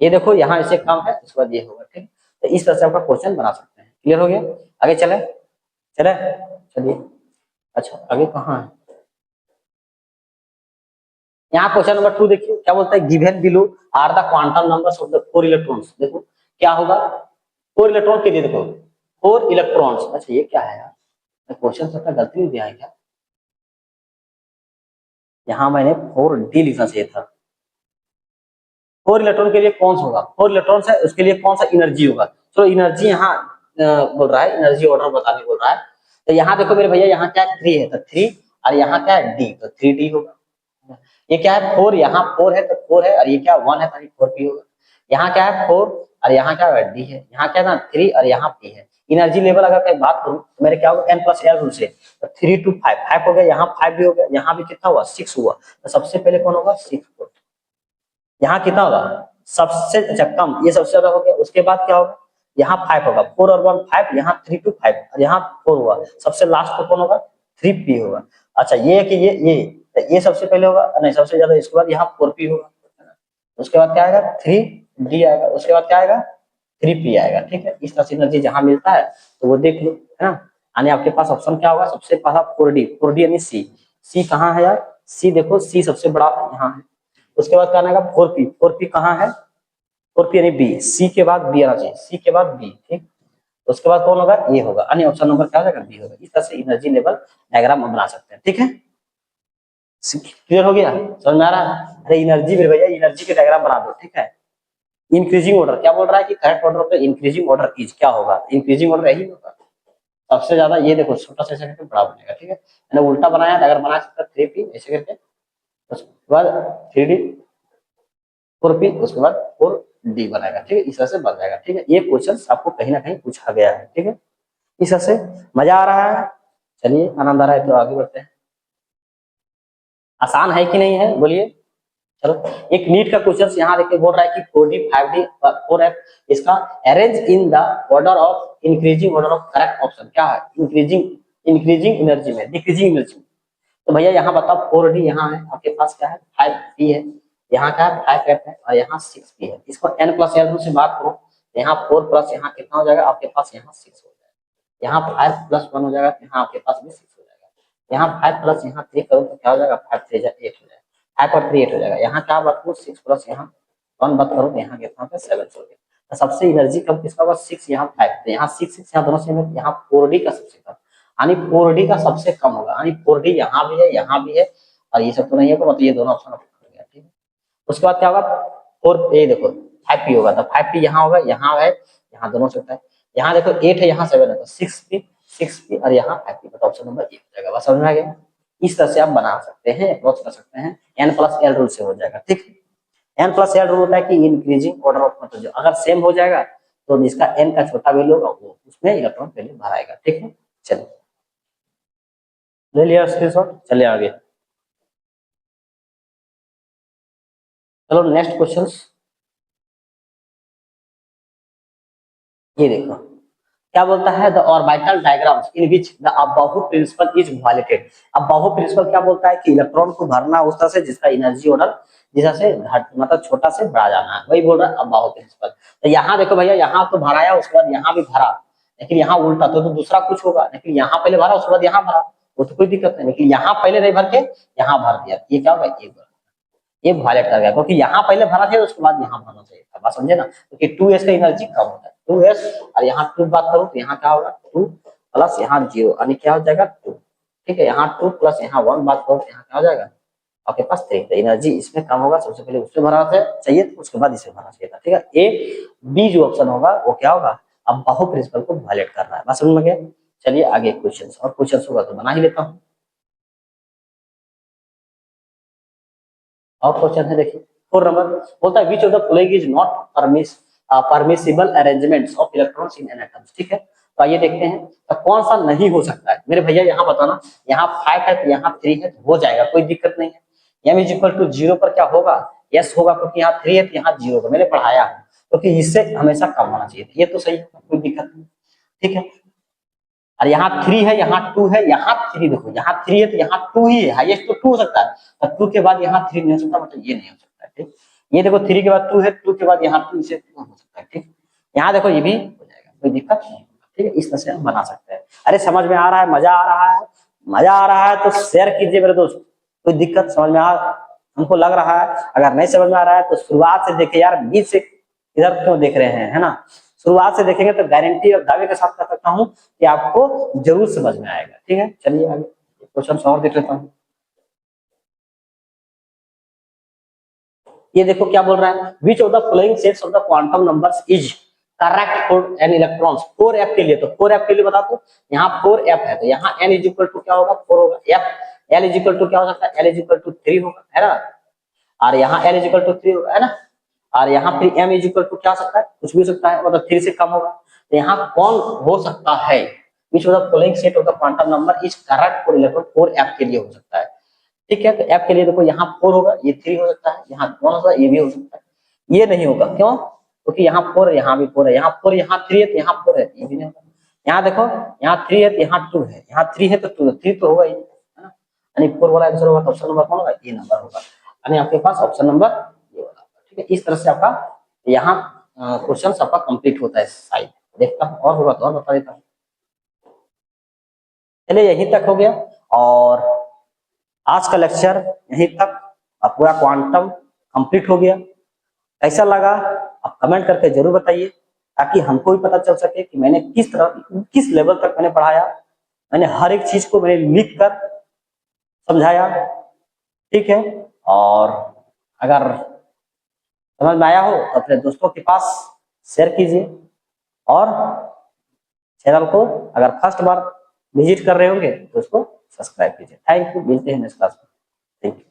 [SPEAKER 1] ये देखो यहाँ इससे कम है, इसके बाद ये होगा। ठीक, तो इस तरह से आपका क्वेश्चन बना सकते हैं। क्लियर हो गया, आगे चले चले, चलिए। अच्छा आगे कहाँ है, यहाँ क्वेश्चन नंबर 2 देखिए क्या बोलता है, given below are the quantum numbers of the 4 electrons. देखो क्या होगा, 4 इलेक्ट्रॉन के लिए देखो 4 इलेक्ट्रॉन्स। अच्छा ये क्या है यार, क्वेश्चन सबका गलती नहीं दिया है क्या, यहाँ मैंने 4d लिखना चाहिए था। 4 इलेक्ट्रॉन के लिए कौन सा होगा, 4 इलेक्ट्रॉन है उसके लिए कौन सा एनर्जी होगा। चलो एनर्जी यहाँ बोल रहा है, एनर्जी ऑर्डर बताने बोल रहा है। तो यहाँ देखो मेरे भैया, यहाँ क्या है 3 है, तो 3, और यहाँ क्या है d, तो 3d होगा। ये क्या है 4, यहाँ 4 है तो 4 है, और ये क्या 1 है तो 4p होगा। यहाँ क्या है 4, और यहाँ क्या है d है, यहाँ क्या है ना 3, और यहाँ p है। एनर्जी लेवल अगर मैं बात करूं तो मेरे क्या होगा, n + l रूल से, तो 3 to 5, 5 हो गया, यहाँ 5 भी हो गया, यहाँ भी कितना हुआ 6 हुआ, तो सबसे पहले कौन होगा 6 होगा। यहाँ कितना होगा सबसे, अच्छा कम, ये सबसे ज्यादा हो गया, उसके बाद क्या होगा, यहाँ 5 होगा, 4 और 1 5, यहाँ 3 to 5, और यहाँ 4 हुआ, सबसे लास्ट को कौन होगा 3p होगा। अच्छा ये है कि ये तो ये सबसे पहले होगा, नहीं सबसे ज्यादा, इसके बाद यहाँ 4p होगा, उसके बाद क्या आएगा 3d आएगा, उसके बाद क्या आएगा 3p आएगा। ठीक है, इस तरह से एनर्जी जहां मिलता है तो वो देख लो, है ना। यानी आपके पास ऑप्शन क्या होगा, सबसे पहला 4d यानी सी कहाँ है यार, सी देखो सी सबसे बड़ा है, यहाँ है। उसके बाद क्या आएगा 4p कहाँ है, 4p यानी बी, सी के बाद बी आना चाहिए, सी के बाद बी। ठीक, उसके बाद कौन होगा, ये होगा, यानी ऑप्शन नंबर क्या हो जाएगा, बी होगा। इस तरह से एनर्जी लेवल डायग्राम हम बना सकते हैं। ठीक है, क्लियर हो गया, समझ में आ रहा है। अरे एनर्जी मेरे भैया, एनर्जी के डायग्राम बना दो। ठीक है, इंक्रीजिंग ऑर्डर क्या बोल रहा है कि correct order of the increasing order is, क्या होगा इंक्रीजिंग ऑर्डर यही होगा सबसे ज्यादा। ये देखो छोटा सा ऐसे करके बड़ा बनेगा। ठीक है, मैंने उल्टा बनाया था, अगर बना सकता 3p ऐसे करके, उसके बाद 3d 4p, उसके बाद 4d बनाएगा। ठीक है, इस तरह से बन जाएगा। ठीक है, ये क्वेश्चन आपको कहीं ना कहीं पूछा गया है। ठीक है, इस तरह से मजा आ रहा है। चलिए आनंद आ रहा है तो आगे बढ़ते हैं। आसान है कि नहीं है बोलिए। चलो एक नीट का क्वेश्चन यहाँ देखिए बोल रहा है कि 4D 5D 4F इसका arrange in the order of increasing order of correct option क्या है, इंक्रीजिंग एनर्जी में डिक्रीजिंग एनर्जी में। तो भैया यहाँ बताओ 4D यहाँ है आपके पास क्या है 5D है, यहाँ का 5F है और यहाँ 6P है। इसको n+l से बात करो यहाँ 4 प्लस यहाँ कितना हो जाएगा आपके पास यहाँ 6 हो जाएगा, यहाँ 5+1 हो जाएगा यहाँ आपके पास भी 6 हो जाएगा, यहाँ 5 प्लस यहाँ 3 करो तो क्या हो जाएगा 5 3 8 हो जाएगा, 5 और 3 8 हो जाएगा। यहाँ क्या बात करो 6 प्लस यहाँ 1 बात करो तो यहाँ कितना होगा 7 हो गया। तो सबसे एनर्जी कम किसका होगा 6 यहाँ 5 तो यहाँ 6 6 यहाँ दोनों से यहाँ 4D का सबसे कम यानी 4D का सबसे कम होगा यानी 4D यहाँ भी है और ये सब तो नहीं है मतलब ये दोनों ऑप्शन हो गया ठीक है। उसके बाद क्या होगा 4 ये देखो 5P होगा तो 5P यहाँ होगा यहाँ है यहाँ दोनों से होता है, यहाँ देखो 8 है यहाँ 7 है तो 6P और यहाँ 5P तो ऑप्शन नंबर 1 हो जाएगा। बस समझ में आ गया। इस तरह से आप बना सकते हैं अप्रोच कर सकते हैं n+l रूल से हो जाएगा ठीक। n+l रूल होता है कि इंक्रीजिंग ऑर्डर ऑफ मतलब जो अगर सेम हो जाएगा तो जिसका n का छोटा वैल्यू होगा वो उसमें इलेक्ट्रॉन पहले भराएगा ठीक है। चलिए ले लिया स्क्रीनशॉट, चलिए आगे। चलो नेक्स्ट क्वेश्चन ये देखो क्या बोलता है the orbital diagrams in which the above principle is violated. Above principle क्या बोलता है कि इलेक्ट्रॉन को भरना उस तरह से जिसका एनर्जी ऑर्डर जिस से मतलब छोटा से बड़ा जाना है वही बोल रहा है अबव प्रिंसिपल। तो यहाँ देखो भैया यहाँ तो भराया उसके बाद यहाँ भी भरा लेकिन यहाँ उल्टा तो दूसरा कुछ होगा, लेकिन यहाँ पहले भरा उसके बाद यहाँ भरा वो तो कोई दिक्कत नहीं, लेकिन यहाँ पहले नहीं भर के यहाँ भर दिया ये क्या होगा ये वायलेट कर गया क्योंकि यहाँ पहले भरा था उसके बाद यहाँ भरना चाहिए था। बात समझे ना क्योंकि 2s का एनर्जी कम होता है 2s और यहाँ 2 बात करूँ तो यहाँ क्या होगा 2 प्लस यहाँ 0 यानी क्या हो जाएगा 2 ठीक है। यहाँ 2 प्लस यहाँ 1 बात करो तो यहाँ क्या हो जाएगा आपके पास 3 एनर्जी इसमें कम होगा सबसे पहले उसमें भरा चाहिए उसके बाद इसे भरना चाहिए था ठीक है। ए बी जो ऑप्शन होगा वो क्या होगा अब बहु प्रिंसिपल को वायलेट कर रहा है। बात समझ में गया। चलिए आगे क्वेश्चन और क्वेश्चन होगा तो बना ही लेता हूँ। और क्वेश्चन है देखिए 4 नंबर बोलता है which of the following is not permissible arrangements of electrons in an atoms ठीक है। तो आइए देखते हैं तो कौन सा नहीं हो सकता है मेरे भैया यहाँ बताना। यहाँ 5 है तो यहाँ 3 है तो हो जाएगा कोई दिक्कत नहीं है। m = 0 पर क्या होगा यस होगा क्योंकि यहाँ 3 है तो यहाँ 0 होगा मैंने पढ़ाया है क्योंकि तो इससे हमेशा कम होना चाहिए ये तो सही है कोई दिक्कत नहीं ठीक है। और यहाँ 3 है यहाँ 2 है यहाँ 3 देखो यहाँ 3 है तो यहाँ 2 ही है हाईएस्ट तो 2 हो सकता है और 2 के बाद यहाँ 3 नहीं हो सकता मतलब ये नहीं हो सकता है ठीक। ये देखो 3 के बाद 2 है 2 के बाद यहाँ 2 से 2 हो सकता है ठीक। यहाँ देखो ये भी हो जाएगा कोई दिक्कत नहीं ठीक है। इस तरह से हम बना सकते हैं। अरे समझ में आ रहा है मजा आ रहा है तो शेयर कीजिए मेरे दोस्त कोई दिक्कत समझ में आ हमको लग रहा है अगर नहीं समझ में आ रहा है तो शुरुआत से देखिए यार बीच से इधर क्यों देख रहे हैं है ना शुरुआत से देखेंगे तो गारंटी और दावे के साथ कह सकता हूँ कि आपको जरूर समझ में आएगा ठीक है। चलिए आगे क्वेश्चन और देख लेता हूँ। ये देखो क्या बोल रहा है which of the following sets of the quantum numbers is correct for an electrons 4f के लिए। तो 4f के लिए बता दो यहाँ 4f है तो यहाँ n = क्या होगा 4 होगा f l = क्या हो सकता है l = 3 होगा है ना और यहाँ l = 3 होगा है ना और यहाँ फिर m = क्या हो सकता है कुछ भी हो सकता है मतलब 3 से कम होगा। तो यहाँ कौन हो सकता है which of the following set of the quantum number is correct for electron 4f के लिए हो सकता है ठीक है। तो f के लिए देखो यहाँ 4 होगा ये 3 हो सकता है यहाँ 1 होगा ये भी हो सकता है ये नहीं होगा क्यों क्योंकि यहाँ 4 यहाँ भी 4 है यहाँ 4 यहाँ 3 है तो यहाँ 4 है ये भी नहीं होगा। यहाँ देखो यहाँ 3 है तो यहाँ 2 है यहाँ 3 है तो 2 3 तो होगा ही है ना यानी 4 वाला आंसर होगा ऑप्शन नंबर कौन होगा ये नंबर होगा यानी आपके पास ऑप्शन नंबर ये वाला ठीक है। इस तरह से आपका यहाँ क्वेश्चन आपका कंप्लीट होता है साइड देखता हूँ और होगा तो और बता देता हूँ। चलिए यहीं तक हो गया और आज का लेक्चर यहीं तक पूरा क्वांटम कंप्लीट हो गया। कैसा लगा आप कमेंट करके जरूर बताइए ताकि हमको भी पता चल सके कि मैंने किस तरह किस लेवल तक मैंने पढ़ाया मैंने हर एक चीज को मैंने लिख कर समझाया ठीक है। और अगर समझ में आया हो तो अपने दोस्तों के पास शेयर कीजिए और चैनल को अगर फर्स्ट बार विजिट कर रहे होंगे तो उसको सब्सक्राइब कीजिए। थैंक यू मिलते हैं नेक्स्ट क्लास में। Thank you.